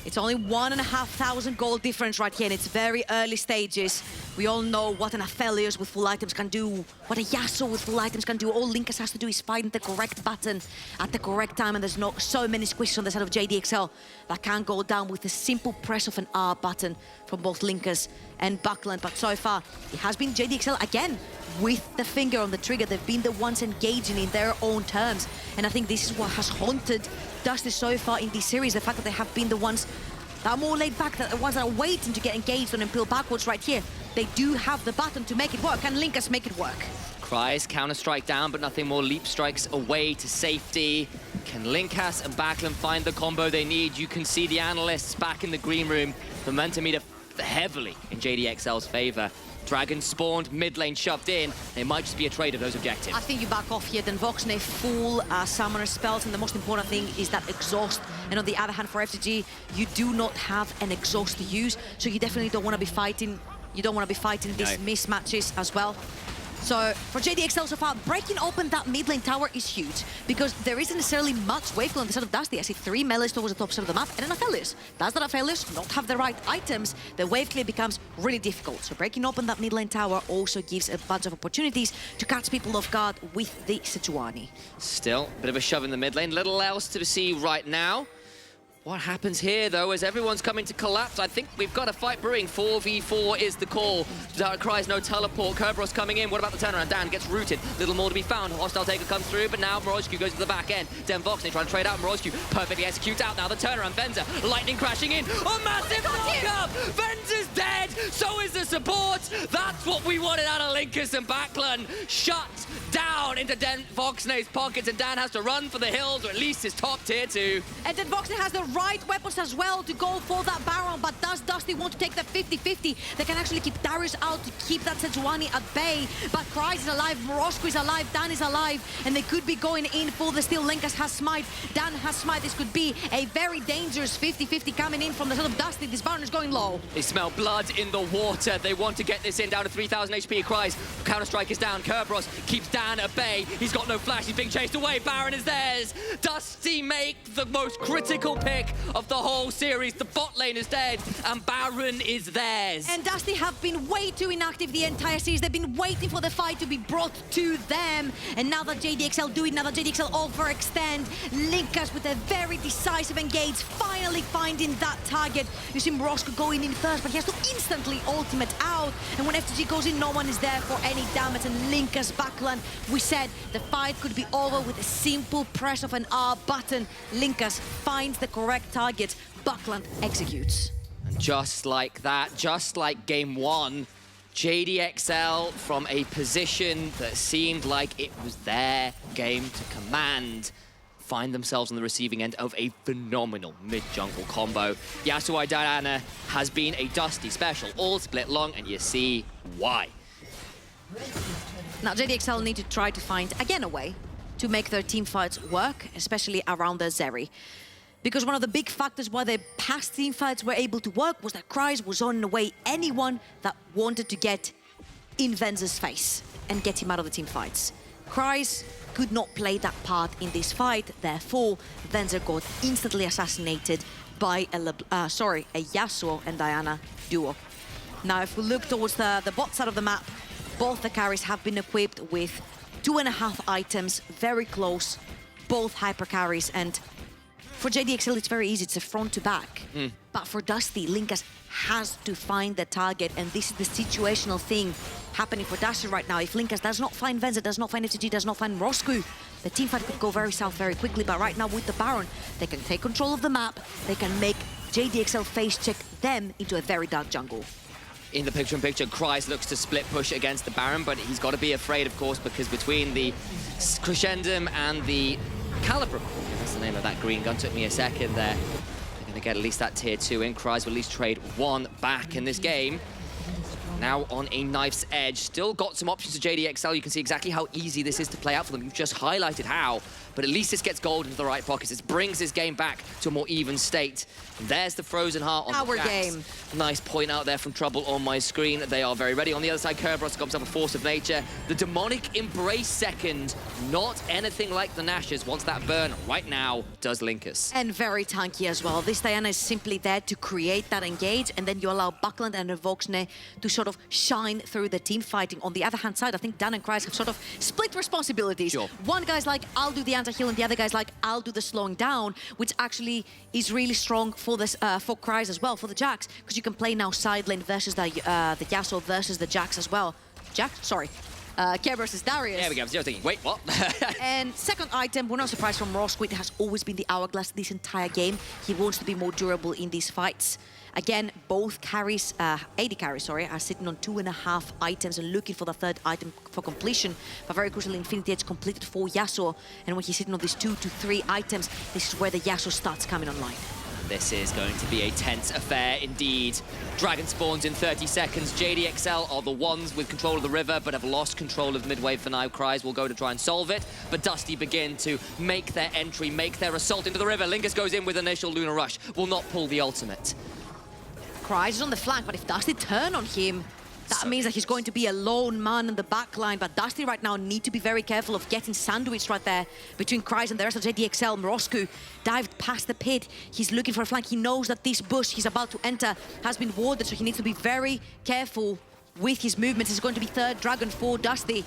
It's only 1,500 gold difference right here, and it's very early stages. We all know what an Aphelios with full items can do, what a Yasuo with full items can do. All Linkas has to do is find the correct button at the correct time, and there's not so many squishes on the side of JDXL that can go down with a simple press of an R button from both Linkas and Buckland. But so far, it has been JDXL again with the finger on the trigger. They've been the ones engaging in their own terms, and I think this is what has haunted Dusty so far in this series, the fact that they have been the ones that are more laid back, the ones that are waiting to get engaged on and peel backwards right here. They do have the button to make it work, and Linkas make it work. Kryze counter-strike down, but nothing more. Leap strikes away to safety. Can Linkas and Backlund find the combo they need? You can see the analysts back in the green room. Momentum meter heavily in JDXL's favor. Dragon spawned, mid lane shoved in. It might just be a trade of those objectives. I think you back off here, then Voksne full summoner spells, and the most important thing is that exhaust. And on the other hand, for FTG, you do not have an exhaust to use, so you definitely don't want to be fighting. You don't want to be fighting these mismatches as well. So for JDXL so far, breaking open that mid lane tower is huge, because there isn't necessarily much wave pool on the side of Dusty. I see 3 melees towards the top side of the map and an Aphelios. Does that Aphelios not have the right items, the wave clear becomes really difficult. So breaking open that mid lane tower also gives a bunch of opportunities to catch people off guard with the Sejuani. Still, a bit of a shove in the mid lane. Little else to see right now. What happens here, though, as everyone's coming to collapse? I think we've got a fight brewing. 4v4 is the call. Kryze, no teleport. Kerberos coming in. What about the turnaround? Dan gets rooted. Little more to be found. Hostile taker comes through, but now Morozhku goes to the back end. Den Voksne trying to trade out Morozhku. Perfectly executes out now the turnaround. Venza, lightning crashing in. Oh, massive knock-up! Venza's dead! So is the support! That's what we wanted out of Linkas and Backlund. Shut down into Den Voksne's pockets, and Dan has to run for the hills, or at least his top tier 2. And then Voksne has the right weapons as well to go for that Baron, but does Dusty want to take the 50-50? They can actually keep Darius out to keep that Sejuani at bay, but Kryze is alive, Morozhku is alive, Dan is alive, and they could be going in for the steal. Linkas has smite, Dan has smite. This could be a very dangerous 50-50 coming in from the side of Dusty. This Baron is going low. They smell blood in the water. They want to get this in down to 3,000 HP. Kryze, counter-strike is down. Kerberos keeps Dan at bay. He's got no flash. He's being chased away. Baron is theirs. Dusty make the most critical pick of the whole series. The bot lane is dead, and Baron is theirs. And Dusty have been way too inactive the entire series. They've been waiting for the fight to be brought to them. And now that JDXL do it, now that JDXL overextend, Linkas with a very decisive engage, finally finding that target. You see Morozhku going in first, but he has to instantly ultimate out. And when FTG goes in, no one is there for any damage. And Linkas Backlund, we said the fight could be over with a simple press of an R button. Linkas finds the correct target. Backlund executes. And just like that, just like game 1, JDXL from a position that seemed like it was their game to command, find themselves on the receiving end of a phenomenal mid-jungle combo. Yasuo Diana has been a Dusty special, all split long, and you see why. Now JDXL need to try to find, again, a way to make their team fights work, especially around the Zeri. Because one of the big factors why their past team fights were able to work was that Kryze was on the way anyone that wanted to get in Venza's face and get him out of the team fights. Kryze could not play that part in this fight, therefore Venza got instantly assassinated by a Yasuo and Diana duo. Now if we look towards the bot side of the map, both the carries have been equipped with 2.5 items, very close, both hyper carries, and for JDXL, it's very easy. It's a front to back. But for Dusty, Linkas has to find the target, and this is the situational thing happening for Dusty right now. If Linkas does not find Venza, does not find FTG, does not find Morozhku, the teamfight could go very south very quickly. But right now with the Baron, they can take control of the map. They can make JDXL face check them into a very dark jungle. In the picture-in-picture, Kryze looks to split push against the Baron, but he's got to be afraid, of course, because between the Crescendum and the Caliber, that's the name of that green gun, took me a second there. They're going to get at least that tier 2 in. Kryze will at least trade 1 back in this game. Now on a knife's edge. Still got some options to JDXL. You can see exactly how easy this is to play out for them. You've just highlighted how, but at least this gets gold into the right pockets. This brings this game back to a more even state. And there's the Frozen Heart on Our the Jax. game. Nice point out there from Trouble on my screen. They are very ready. On the other side, Kerberos got himself a Force of Nature. The Demonic Embrace second, not anything like the Nash's. Wants that burn right now, does Linkus. And very tanky as well. This Diana is simply there to create that engage, and then you allow Buckland and Voksne to sort of shine through the team fighting. On the other hand side, I think Dan and Kreis have sort of split responsibilities. Sure. One guy's like, I'll do the anti-heal, and the other guy's like, I'll do the slowing down, which actually is really strong for this for Kreis as well, for the Jax, because you can play now side lane versus the Yasuo versus the Jax as well. Jax? Sorry. Care versus Darius. There we go. I was thinking, wait, what? And second item, we're not surprised from Roscoe. It has always been the Hourglass this entire game. He wants to be more durable in these fights. Again, both carries, AD carries, sorry, are sitting on 2.5 items and looking for the third item for completion. But very crucially, Infinity Edge completed for Yasuo. And when he's sitting on these 2 to 3 items, this is where the Yasuo starts coming online. This is going to be a tense affair indeed. Dragon spawns in 30 seconds. JDXL are the ones with control of the river, but have lost control of midway for now. Kreis will go to try and solve it, but Dusty begin to make their entry, make their assault into the river. Linkus goes in with initial Lunar Rush, will not pull the ultimate. Kreis is on the flank, but if Dusty turn on him, that means that he's going to be a lone man in the back line. But Dusty right now need to be very careful of getting sandwiched right there between Kreis and the rest of JDXL. Morosku dived past the pit. He's looking for a flank. He knows that this bush he's about to enter has been warded, so he needs to be very careful with his movements. It's going to be third dragon for Dusty.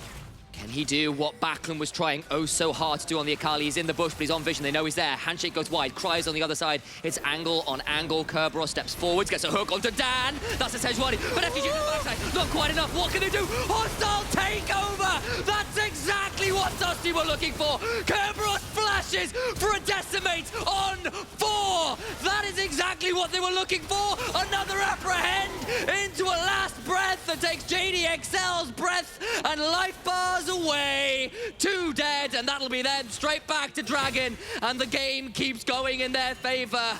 Can he do what Backlund was trying oh so hard to do on the Akali? He's in the bush, but he's on vision. They know he's there. Handshake goes wide. Kreis on the other side. It's angle on angle. Kerberos steps forwards, gets a hook onto Dan. That's a Sejuani. But FTG to the backside. Not quite enough. What can they do? Hostile takeover! That's exactly what Dusty were looking for. Kerberos flashes for a decimate on 4. That is exactly what they were looking for. Another apprehend into a last breath that takes JDXL's breath and life bars away. 2 dead, and that'll be then straight back to Dragon, and the game keeps going in their favor.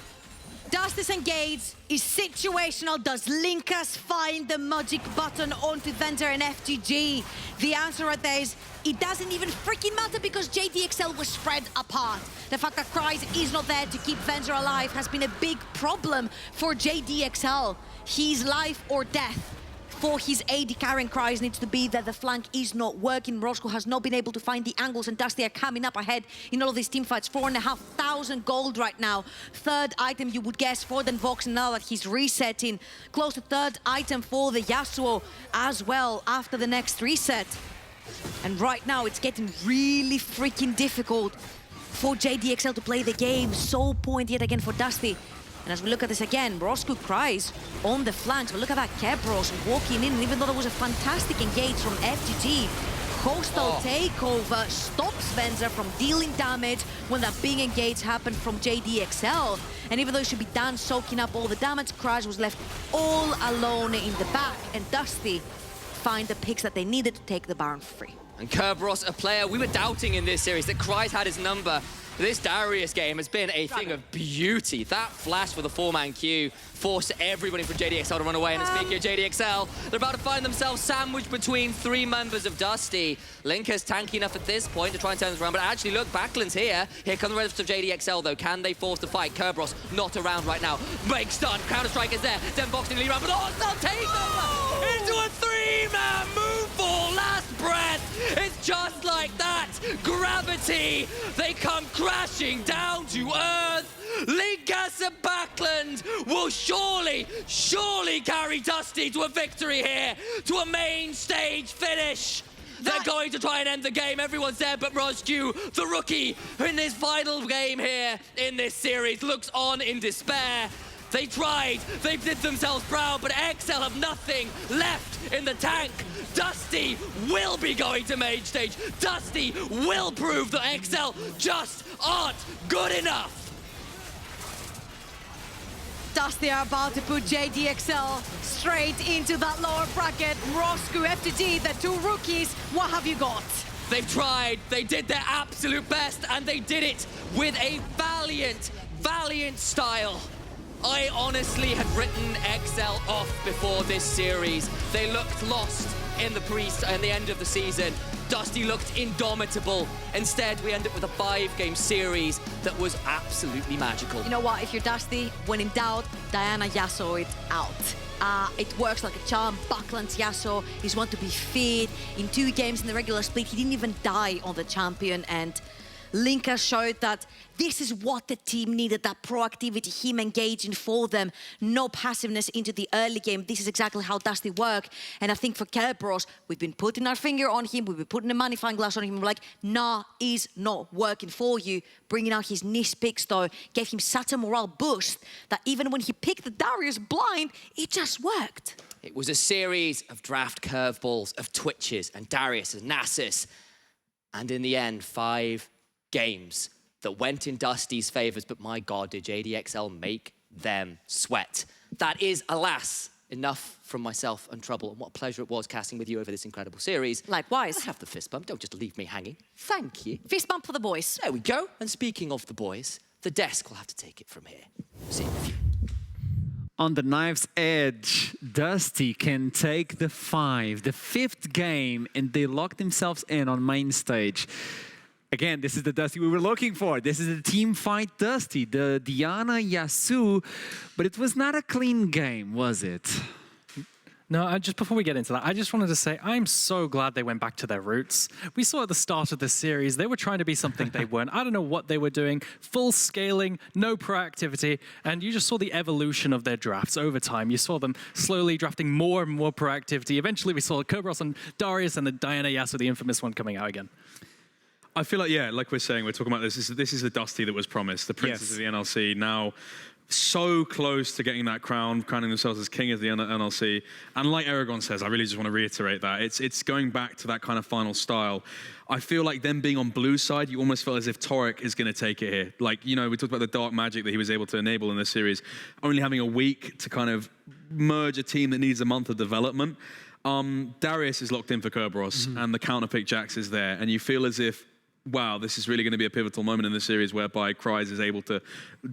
Does this engage? Is situational? Does Linkus find the magic button onto Venter and FTG? The answer right there is it doesn't even freaking matter because JDXL was spread apart. The fact that Kreis is not there to keep Venter alive has been a big problem for JDXL. He's life or death. For his AD carrying Kreis needs to be that the flank is not working. Roscoe has not been able to find the angles, and Dusty are coming up ahead in all of these team fights. 4,500 gold right now. Third item you would guess for the Voksne now that he's resetting. Close to third item for the Yasuo as well after the next reset. And right now it's getting really freaking difficult for JDXL to play the game. So point yet again for Dusty. And as we look at this again, Roscoe Kreis on the flanks, but look at that Kerberos walking in, and even though there was a fantastic engage from FGG, Coastal takeover stops Venzer from dealing damage when that big engage happened from JDXL. And even though it should be done soaking up all the damage, Kreis was left all alone in the back, and Dusty find the picks that they needed to take the Baron free. And Kerberos, a player we were doubting in this series, that Kreis had his number. This Darius game has been a thing of beauty. That flash for the 4-man queue forced everybody from JDXL to run away. And speaking of JDXL, they're about to find themselves sandwiched between 3 members of Dusty. Linkus tanky enough at this point to try and turn this around. But actually, look, Backland's here. Here come the rest of JDXL, though. Can they force the fight? Kerberos not around right now. Big stun. Counter-Strike is there. Then Voksne lead around. But hostile takeover into a 3-man move for last breath. It's just like that. Gravity. They come crashing down to earth. Linkus and Backland will surely carry Dusty to a victory here, to a main stage finish. They're going to try and end the game. Everyone's there but Roscoe, the rookie, in his final game here in this series, looks on in despair. They tried, they did themselves proud, but XL have nothing left in the tank. Dusty will be going to main stage. Dusty will prove that XL just aren't good enough. Dusty are about to put JDXL straight into that lower bracket. Roscoe, FTG, the 2 rookies, what have you got? They've tried, they did their absolute best, and they did it with a valiant style. I honestly had written XL off before this series. They looked lost in the end of the season. Dusty looked indomitable. Instead, we end up with a 5-game series that was absolutely magical. You know what? If you're Dusty, when in doubt, Diana Yasuo it out. It works like a charm. Backlands Yasuo is one to be feared. In 2 games in the regular split, he didn't even die on the champion, and Linka showed that this is what the team needed, that proactivity, him engaging for them, no passiveness into the early game. This is exactly how Dusty work. And I think for Kerberos, we've been putting our finger on him, we've been putting a magnifying glass on him. We're like, nah, is not working for you. Bringing out his niche picks though, gave him such a morale boost that even when he picked the Darius blind, it just worked. It was a series of draft curveballs, of twitches, and Darius and Nasus. And in the end, 5 games that went in Dusty's favors, but my God, did JDXL make them sweat. That is, alas, enough from myself and Trouble, and what a pleasure it was casting with you over this incredible series. Likewise. I have the fist bump, don't just leave me hanging. Thank you. Fist bump for the boys. There we go. And speaking of the boys, the desk will have to take it from here. See you in a few. On the knife's edge, Dusty can take the 5th game, and they lock themselves in on main stage. Again, this is the Dusty we were looking for. This is the team fight Dusty, the Diana Yasuo, but it was not a clean game, was it? No, just before we get into that, I just wanted to say I'm so glad they went back to their roots. We saw at the start of this series, they were trying to be something they weren't. I don't know what they were doing. Full scaling, no proactivity, and you just saw the evolution of their drafts over time. You saw them slowly drafting more and more proactivity. Eventually, we saw Kerberos and Darius and the Diana Yasuo, the infamous one, coming out again. I feel like, yeah, like we're saying, we're talking about this. This is the Dusty that was promised, the princess of the NLC. Now, so close to getting that crown, crowning themselves as king of the NLC. And like Aragon says, I really just want to reiterate that. It's going back to that kind of final style. I feel like them being on blue side, you almost felt as if Torok is going to take it here. Like, you know, we talked about the dark magic that he was able to enable in this series. Only having a week to kind of merge a team that needs a month of development. Darius is locked in for Kerberos, and the counterpick Jax is there. And you feel as if, wow, this is really going to be a pivotal moment in this series whereby Kryze is able to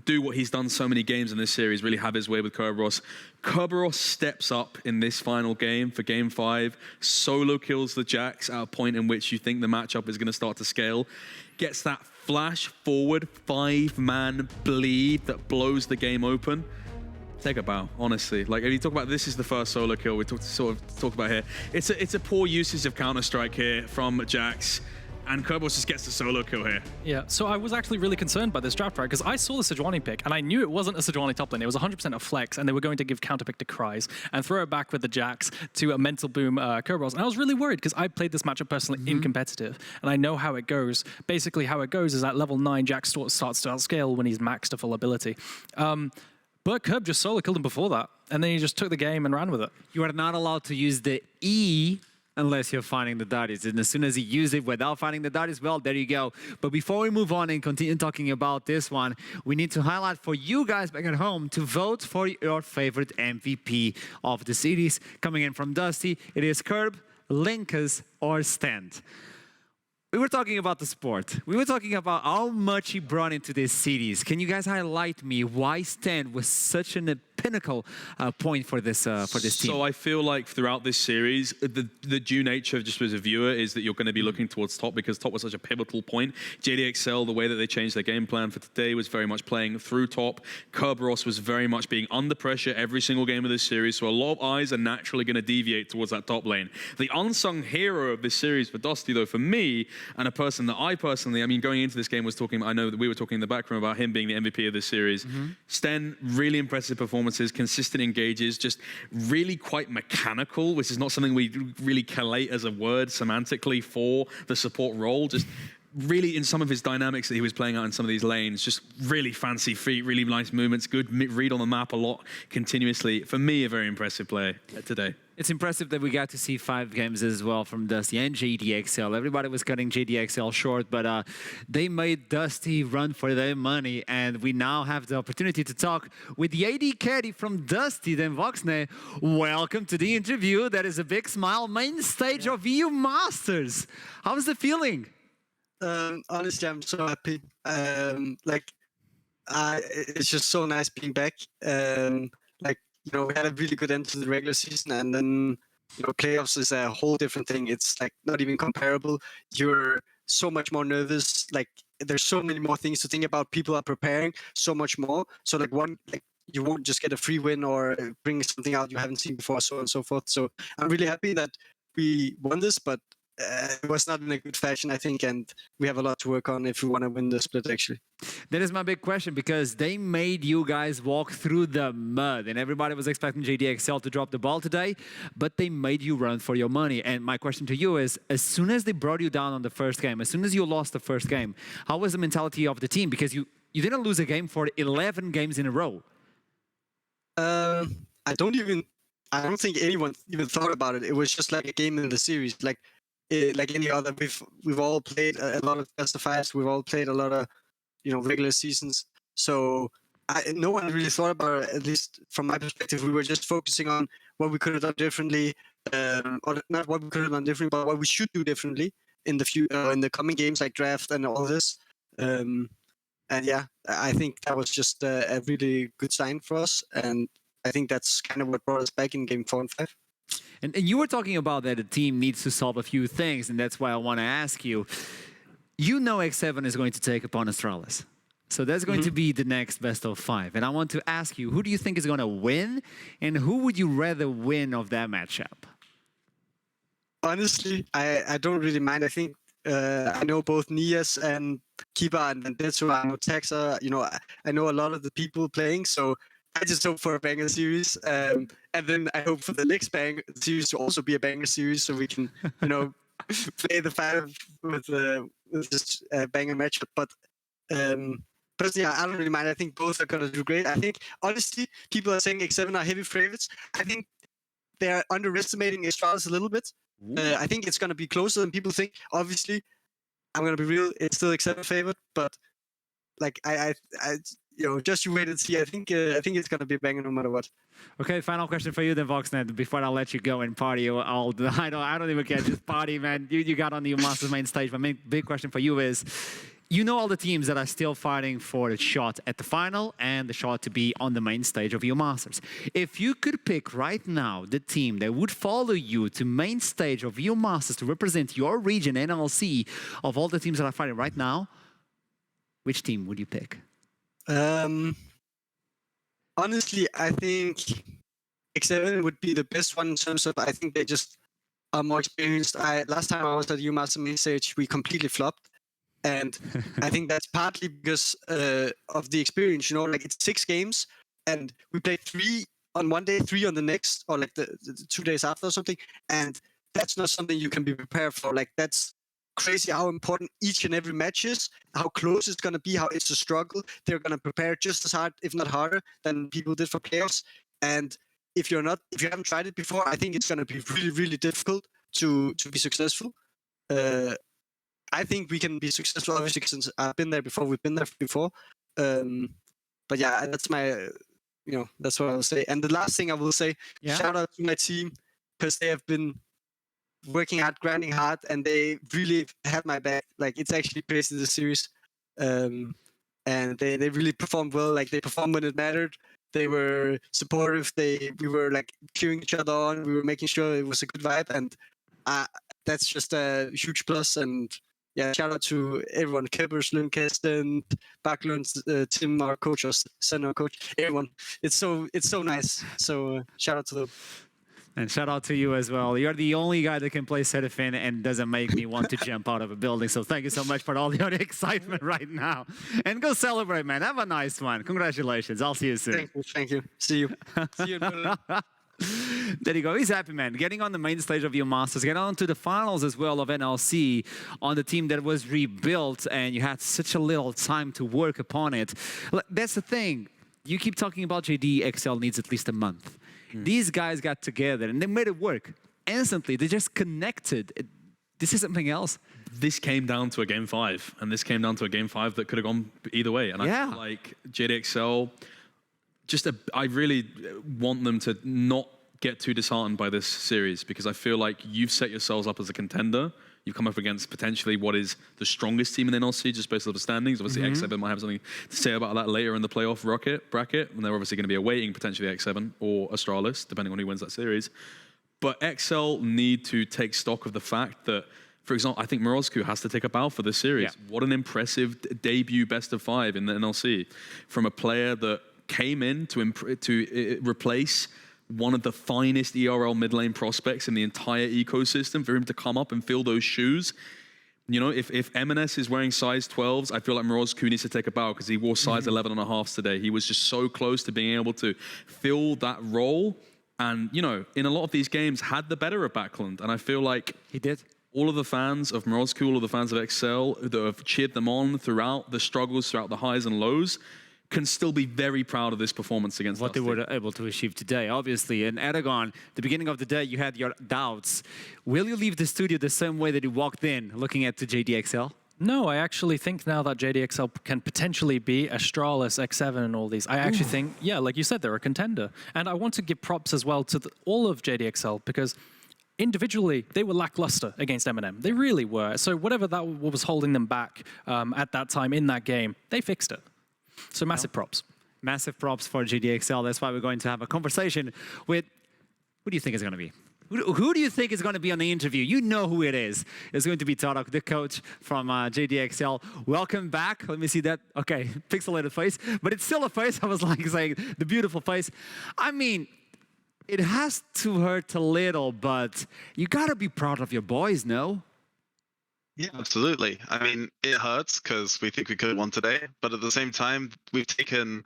do what he's done so many games in this series, really have his way with Kerberos. Kerberos steps up in this final game for Game 5, solo kills the Jax at a point in which you think the matchup is going to start to scale, gets that flash forward 5-man bleed that blows the game open. Take a bow, honestly. Like, if you talk about this is the first solo kill we sort of talk about here. It's a poor usage of Counter-Strike here from Jax. And Kerberos just gets the solo kill here. Yeah, so I was actually really concerned by this draft, right? Because I saw the Sejuani pick, and I knew it wasn't a Sejuani top lane. It was 100% a flex, and they were going to give counterpick to Kryze and throw it back with the Jax to a mental boom Kerberos. And I was really worried, because I played this matchup personally in competitive, and I know how it goes. Basically, how it goes is at level 9, Jax starts to outscale when he's maxed to full ability. But Kerb just solo killed him before that, and then he just took the game and ran with it. You are not allowed to use the E unless you're finding the Darius. And as soon as he used it without finding the Darius, well, there you go. But before we move on and continue talking about this one, we need to highlight for you guys back at home to vote for your favorite MVP of the series. Coming in from Dusty, it is Kerb, Linkus, or Stand. We were talking about the sport. We were talking about how much he brought into this series. Can you guys highlight me why Stan was such a pinnacle point for this team? So I feel like throughout this series, the due nature of just as a viewer is that you're going to be looking towards top because top was such a pivotal point. JDXL, the way that they changed their game plan for today was very much playing through top. Kerberos was very much being under pressure every single game of this series, so a lot of eyes are naturally going to deviate towards that top lane. The unsung hero of this series for Dusty, though, for me, and a person that I personally, I mean, going into this game was talking, I know that we were talking in the back room about him being the MVP of this series. Sten, really impressive performances, consistent engages, just really quite mechanical, which is not something we really collate as a word semantically for the support role. Just really in some of his dynamics that he was playing out in some of these lanes, just really fancy feet, really nice movements, good read on the map a lot continuously. For me, a very impressive play today. It's impressive that we got to see 5 games as well from Dusty and JDXL. Everybody was cutting JDXL short, but they made Dusty run for their money, and we now have the opportunity to talk with the AD carry from Dusty, then Voksne. Welcome to the interview. That is a big smile. Main stage of EU Masters. How's the feeling? Honestly, I'm so happy. it's just so nice being back. Like, we had a really good end to the regular season, and then, playoffs is a whole different thing. It's like not even comparable. You're so much more nervous. Like, there's so many more things to think about. People are preparing so much more. So you won't just get a free win or bring something out you haven't seen before, so on and so forth. So I'm really happy that we won this, but it was not in a good fashion, I think, and we have a lot to work on if we want to win the split, actually. That is my big question, because they made you guys walk through the mud, and everybody was expecting JDXL to drop the ball today, but they made you run for your money. And my question to you is, as soon as they brought you down on the first game, as soon as you lost the first game, how was the mentality of the team? Because you didn't lose a game for 11 games in a row. I don't think anyone even thought about it. It was just like a game in the series, like any other. We've all played a lot of best of fives. We've all played a lot of regular seasons. So no one really thought about it. At least from my perspective, we were just focusing on what we could have done differently, or not what we could have done differently, but what we should do differently in the coming games, like draft and all this. And yeah, I think that was just a really good sign for us, and I think that's kind of what brought us back in game 4 and 5. And you were talking about that the team needs to solve a few things, and that's why I want to ask you. X7 is going to take upon Astralis. So that's going to be the next best of 5. And I want to ask you, who do you think is going to win, and who would you rather win of that matchup? Honestly, I don't really mind. I think I know both Nias and Kiba and Vendetto. I know Taxa. I know a lot of the people playing, so I just hope for a banger series. And then I hope for the next banger series to also be a banger series, so we can, play the 5 with just a banger matchup. But personally, I don't really mind. I think both are going to do great. I think, honestly, people are saying X7 are heavy favorites. I think they're underestimating Astralis a little bit. I think it's going to be closer than people think. Obviously, I'm going to be real. It's still X7 favorite, but like I just you wait and see. I think it's going to be a banger no matter what. Okay, final question for you then, Voksne, before I let you go and party all the, I don't even care, just party, man. You got on the Masters main stage. My big question for you is, all the teams that are still fighting for the shot at the final and the shot to be on the main stage of your Masters. If you could pick right now the team that would follow you to main stage of your Masters to represent your region, NLC, of all the teams that are fighting right now, which team would you pick? Honestly, I think X7 would be the best one in terms of, I think they just are more experienced. Last time I was at UMaster main stage, we completely flopped. And I think that's partly because of the experience, like it's 6 games and we played 3 on one day, 3 on the next, or like the 2 days after or something. And that's not something you can be prepared for. Like, that's crazy how important each and every match is, how close it's going to be, how it's a struggle. They're going to prepare just as hard, if not harder, than people did for playoffs. And if you haven't tried it before, I think it's going to be really, really difficult to be successful. I think we can be successful, obviously, since I've been there before. We've been there before. But yeah, that's my, that's what I will say. And the last thing I will say, shout out to my team, because they have been working hard, grinding hard, and they really had my back. Like, it's actually crazy, the series. And they really performed well. Like, they performed when it mattered. They were supportive. We were like cheering each other on. We were making sure it was a good vibe. And that's just a huge plus. And yeah, shout out to everyone, Kebbers, Lundqvist, Backlund, Tim, our coach, our center coach, everyone. It's so nice. So shout out to them. And shout out to you as well. You're the only guy that can play Serafin and doesn't make me want to jump out of a building. So thank you so much for all your excitement right now. And go celebrate, man. Have a nice one. Congratulations. I'll see you soon. Thank you. See you. See you in Berlin. There you go. He's happy, man. Getting on the main stage of your Masters, getting on to the finals as well of NLC on the team that was rebuilt, and you had such a little time to work upon it. That's the thing. You keep talking about JDXL needs at least a month. These guys got together and they made it work instantly. They just connected. This is something else. This came down to a game 5, and this came down to a game 5 that could have gone either way. And I feel like JDXL, I really want them to not get too disheartened by this series, because I feel like you've set yourselves up as a contender. You've come up against potentially what is the strongest team in NLC, just based on the standings. Obviously, X7 might have something to say about that later in the playoff bracket, and they're obviously going to be awaiting potentially X7 or Astralis, depending on who wins that series. But XL need to take stock of the fact that, for example, I think Morozku has to take a bow for this series. Yeah. What an impressive debut best of 5 in the NLC from a player that came in to replace one of the finest ERL mid lane prospects in the entire ecosystem, for him to come up and fill those shoes. You know, if M&S is wearing size 12s, I feel like Morozku needs to take a bow, because he wore size 11.5s today. He was just so close to being able to fill that role. And, you know, in a lot of these games, had the better of Backland. And I feel like He did. all of the fans of Morozku, all of the fans of XL that have cheered them on throughout the struggles, throughout the highs and lows, can still be very proud of this performance against What they Dusty. were able to achieve today, obviously. And Aragon, the beginning of the day, you had your doubts. Will you leave the studio the same way that you walked in, looking at the JDXL? No, I actually think now that JDXL can potentially be Astralis, X7 and all these, I actually think, yeah, like you said, they're a contender. And I want to give props as well to all of JDXL, because individually, they were lackluster against M&M. They really were. So whatever that was holding them back at that time in that game, they fixed it. So massive props. Massive props for JDXL. That's why we're going to have a conversation with, who do you think is going to be? Who do you think is going to be on the interview? You know who it is. It's going to be Torok, the coach from JDXL. Welcome back. Let me see that. Okay, pixelated face. But it's still a face. I was like saying, the beautiful face. I mean, it has to hurt a little, but you got to be proud of your boys, no? Yeah, absolutely. I mean, it hurts because we think we could have won today, but at the same time, we've taken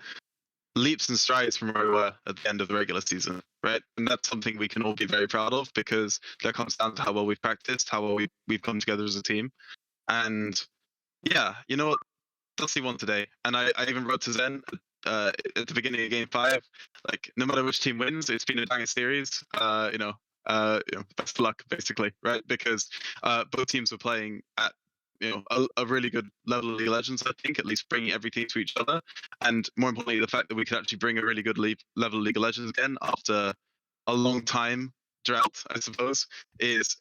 leaps and strides from where we were at the end of the regular season, right? And that's something we can all be very proud of, because that comes down to how well we've practiced, how well we've come together as a team. And yeah, you know what? Dusty won today. And I even wrote to Zen at the beginning of Game 5, like, no matter which team wins, it's been a banger series. Best of luck, basically, right? Because both teams were playing at a really good level of League of Legends, I think, at least bringing everything to each other. And more importantly, the fact that we could actually bring a really good level of League of Legends again after a long time drought, I suppose, is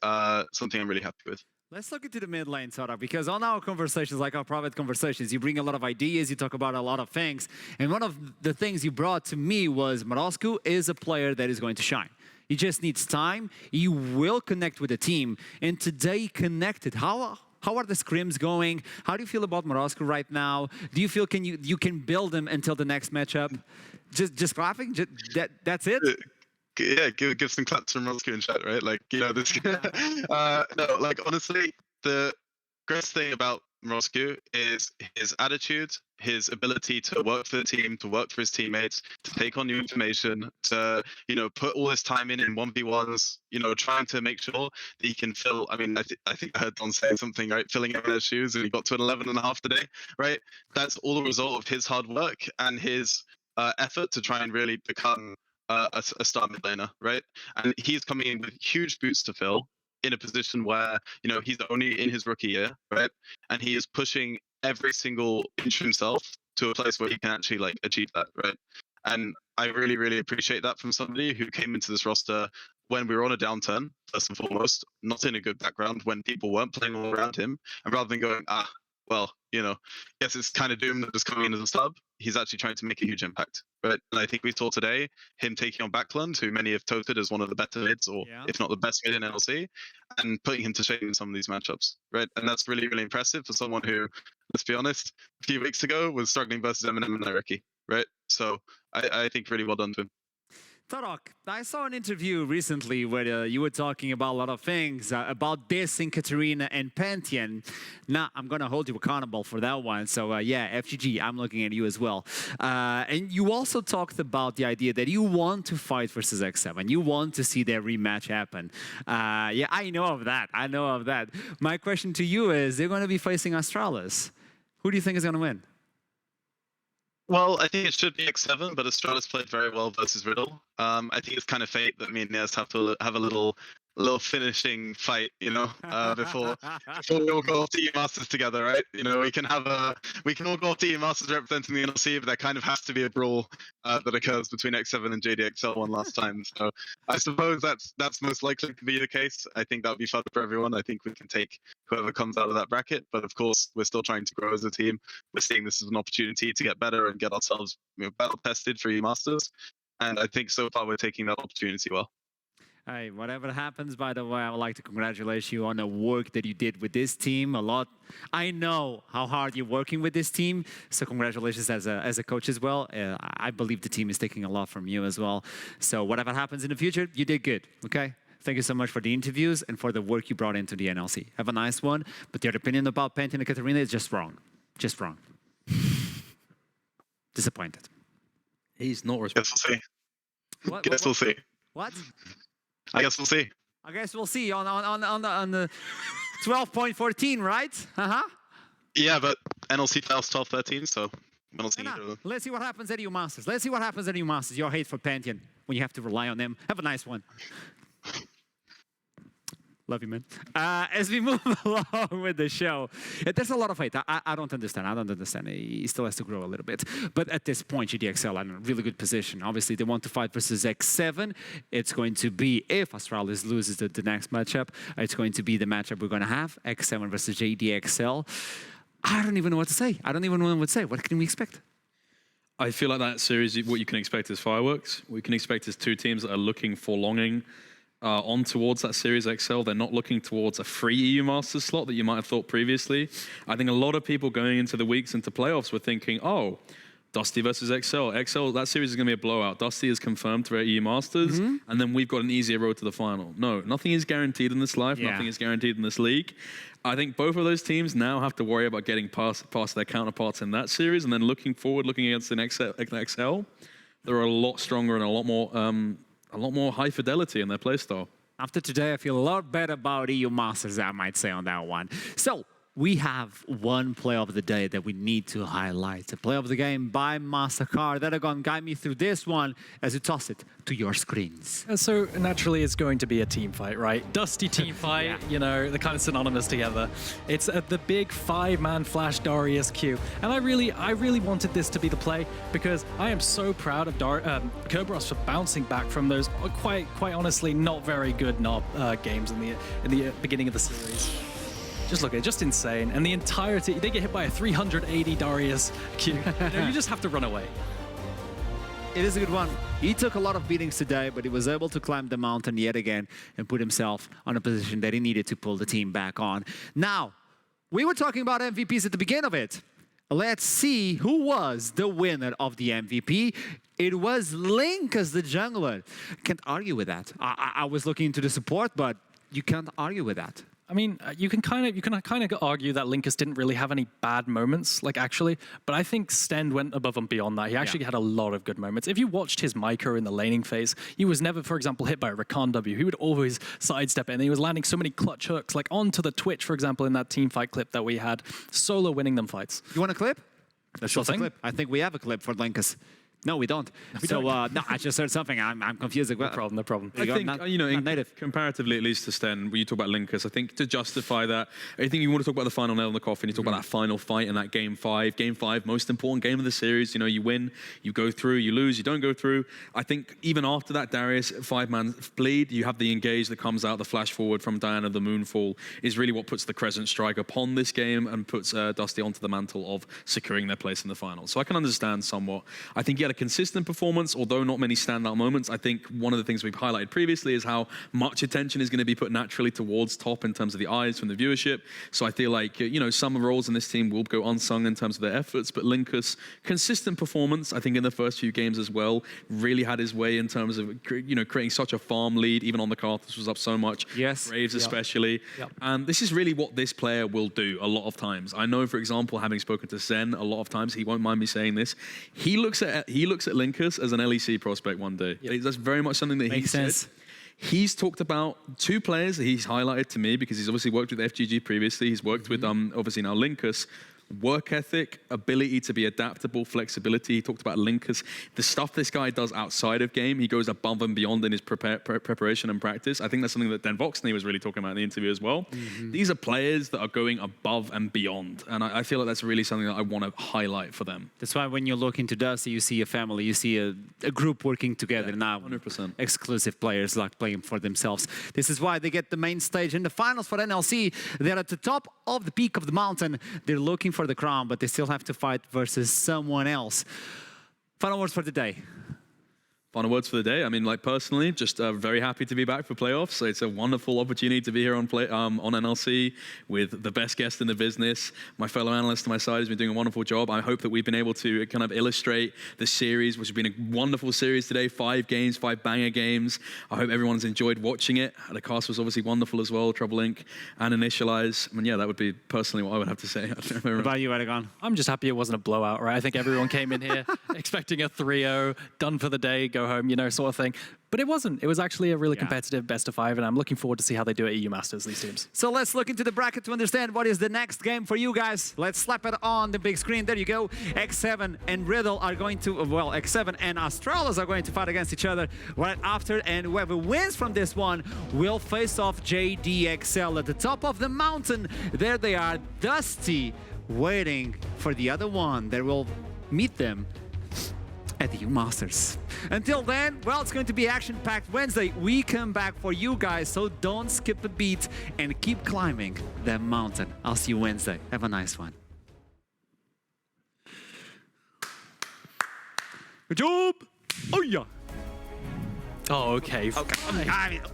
something I'm really happy with. Let's look into the mid lane, Torok, because on our conversations, like our private conversations, you bring a lot of ideas, you talk about a lot of things. And one of the things you brought to me was Morozku is a player that is going to shine. He just needs time. He will connect with the team. And today he connected. How are the scrims going? How do you feel about Morozku right now? Do you feel you can build him until the next matchup? Just clapping? That's it? Yeah, give some claps from Morozku in chat, right? Like, this. No, like, honestly, the greatest thing about Morozku is his attitude, his ability to work for the team, to work for his teammates, to take on new information, to put all his time in 1v1s, trying to make sure that he can fill. I mean, I think I heard Don saying something, right? Filling everyone's shoes, and he got to an 11.5 today, right? That's all the result of his hard work and his effort to try and really become a star mid laner, right? And he's coming in with huge boots to fill, in a position where he's only in his rookie year, right? And he is pushing every single inch himself to a place where he can actually achieve that, right? And I really, really appreciate that from somebody who came into this roster when we were on a downturn, first and foremost, not in a good background, when people weren't playing all around him, and rather than going, well, yes, it's kind of doomed that just coming in as a sub, he's actually trying to make a huge impact, right? And I think we saw today him taking on Backland, who many have touted as one of the better mids, or if not the best mid in NLC, and putting him to shame in some of these matchups, right? And that's really, really impressive for someone who, let's be honest, a few weeks ago was struggling versus Eminem and Naireki, right? So I think really well done to him. Torok, I saw an interview recently where you were talking about a lot of things, about this in Katarina and Pantheon. Now, I'm going to hold you accountable for that one. So, yeah, FGG, I'm looking at you as well. And you also talked about the idea that you want to fight versus X7. You want to see their rematch happen. Yeah, I know of that. I know of that. My question to you is, they're going to be facing Astralis. Who do you think is going to win? Well, I think it should be X7, but Astralis played very well versus Riddle. I think it's kind of fate that me and Nez have to have a little little finishing fight, before we all go off to E-Masters together, right? We can all go off to E-Masters representing the NLC, but there kind of has to be a brawl that occurs between X7 and JDXL one last time. So I suppose that's most likely to be the case. I think that would be fun for everyone. I think we can take whoever comes out of that bracket, but of course we're still trying to grow as a team. We're seeing this as an opportunity to get better and get ourselves battle tested for E-Masters, and I think so far we're taking that opportunity well. Hey, whatever happens, by the way, I would like to congratulate you on the work that you did with this team. A lot. I know how hard you're working with this team, so congratulations as a coach as well. I believe the team is taking a lot from you as well. So whatever happens in the future, you did good, okay? Thank you so much for the interviews and for the work you brought into the NLC. Have a nice one, but your opinion about Pantheon and Katarina is just wrong. Just wrong. Disappointed. He's not Guess we'll see. Guess we'll see. What? I guess we'll see. I guess we'll see on the 12.14, right? Yeah, but NLC files 12-13, so we don't see either of them. Let's see what happens at EU Masters. Let's see what happens at EU Masters. Your hate for Pantheon when you have to rely on them. Have a nice one. Love you, man. As we move along with the show, there's a lot of hate. I don't understand. I don't understand. He still has to grow a little bit. But at this point, JDXL are in a really good position. Obviously, they want to fight versus X7. It's going to be, if Astralis loses the next matchup, it's going to be the matchup we're going to have, X7 versus JDXL. I don't even know what to say. I don't even know what to say. What can we expect? I feel like that series, what you can expect is fireworks. What you can expect is two teams that are looking for longing on towards that Series XL. They're not looking towards a free EU Masters slot that you might have thought previously. I think a lot of people going into the weeks into playoffs were thinking, oh, Dusty versus XL. XL, that series is going to be a blowout. Dusty is confirmed for EU Masters, and then we've got an easier road to the final. No, nothing is guaranteed in this life. Yeah. Nothing is guaranteed in this league. I think both of those teams now have to worry about getting past their counterparts in that series, and then looking against an XL, they're a lot stronger and a lot more high fidelity in their playstyle. After today, I feel a lot better about EU Masters, I might say, on that one. So, we have one play of the day that we need to highlight. A play of the game by MasterCard that are going to guide me through this one as you toss it to your screens. So naturally, it's going to be a team fight, right? Dusty team fight, you know, they're kind of synonymous together. It's the big 5-man Flash Darius queue. And I really wanted this to be the play because I am so proud of Kerberos for bouncing back from those quite honestly not very good games in the beginning of the series. Just look at it, just insane. And the entirety, they get hit by a 380 Darius Q. You just have to run away. It is a good one. He took a lot of beatings today, but he was able to climb the mountain yet again and put himself on a position that he needed to pull the team back on. Now, we were talking about MVPs at the beginning of it. Let's see who was the winner of the MVP. It was Link as the jungler. Can't argue with that. I was looking into the support, but you can't argue with that. I mean, you can kind of argue that Linkus didn't really have any bad moments, like actually, but I think Stend went above and beyond that. He actually had a lot of good moments. If you watched his micro in the laning phase, he was never, for example, hit by a Rakan W. He would always sidestep it, and he was landing so many clutch hooks, like onto the Twitch, for example, in that team fight clip that we had, solo winning them fights. You want a clip? Let's Sure show a clip. I think we have a clip for Linkus. No, we don't. No, I just heard something. I'm confused. No problem. I think, comparatively, at least to Sten, when you talk about Linkus, I think to justify that, I think you want to talk about the final nail in the coffin. You talk about that final fight in that game 5. Game 5, most important game of the series. You know, you win, you go through, you lose, you don't go through. I think even after that, Darius 5-man bleed, you have the engage that comes out, the flash forward from Diana, the Moonfall, is really what puts the Crescent Strike upon this game and puts Dusty onto the mantle of securing their place in the final. So I can understand somewhat. I think he had a consistent performance, although not many standout moments. I think one of the things we've highlighted previously is how much attention is going to be put naturally towards top in terms of the eyes from the viewership. So I feel like, you know, some roles in this team will go unsung in terms of their efforts, but Linkus, consistent performance, I think in the first few games as well, really had his way in terms of, you know, creating such a farm lead, even on the Karthus was up so much. Yes. Braves especially. Yep. And this is really what this player will do a lot of times. I know, for example, having spoken to Zen a lot of times, he won't mind me saying this, he looks at Linkus as an LEC prospect one day. Yep. That's very much something that Makes sense. Said. He's talked about 2 players that he's highlighted to me because he's obviously worked with FGG previously. He's worked with, obviously now Linkus. work ethic, ability to be adaptable, flexibility. He talked about linkers. The stuff this guy does outside of game, he goes above and beyond in his preparation and practice. I think that's something that Dan Voksne was really talking about in the interview as well. These are players that are going above and beyond. And I feel like that's really something that I want to highlight for them. That's why when you look into Dusty, you see a family, you see a group working together now. 100%. Exclusive players like playing for themselves. This is why they get the main stage in the finals for NLC. They're at the top of the peak of the mountain. They're looking for the crown, but they still have to fight versus someone else. Final words for the day. Final words for the day. I mean, like personally, just very happy to be back for playoffs. So it's a wonderful opportunity to be here on NLC with the best guest in the business. My fellow analyst to my side has been doing a wonderful job. I hope that we've been able to kind of illustrate the series, which has been a wonderful series today. 5 games, 5 banger games. I hope everyone's enjoyed watching it. The cast was obviously wonderful as well. Trouble Inc. and Initialize. I mean, yeah, that would be personally what I would have to say. What about you, Aragon? I'm just happy it wasn't a blowout, right? I think everyone came in here expecting a 3-0, done for the day, go home, you know, sort of thing. But it wasn't. It was actually a really competitive best of 5, and I'm looking forward to see how they do at EU Masters, these teams. So let's look into the bracket to understand what is the next game for you guys. Let's slap it on the big screen. There you go. X7 and Riddle are going to, well, X7 and Astralis are going to fight against each other right after, and whoever wins from this one will face off JDXL at the top of the mountain. There they are, Dusty, waiting for the other one that will meet them at the EU Masters. Until then, well, it's going to be action-packed Wednesday. We come back for you guys, so don't skip a beat and keep climbing that mountain. I'll see you Wednesday. Have a nice one. Good job! Oh, yeah! Oh, okay. Okay.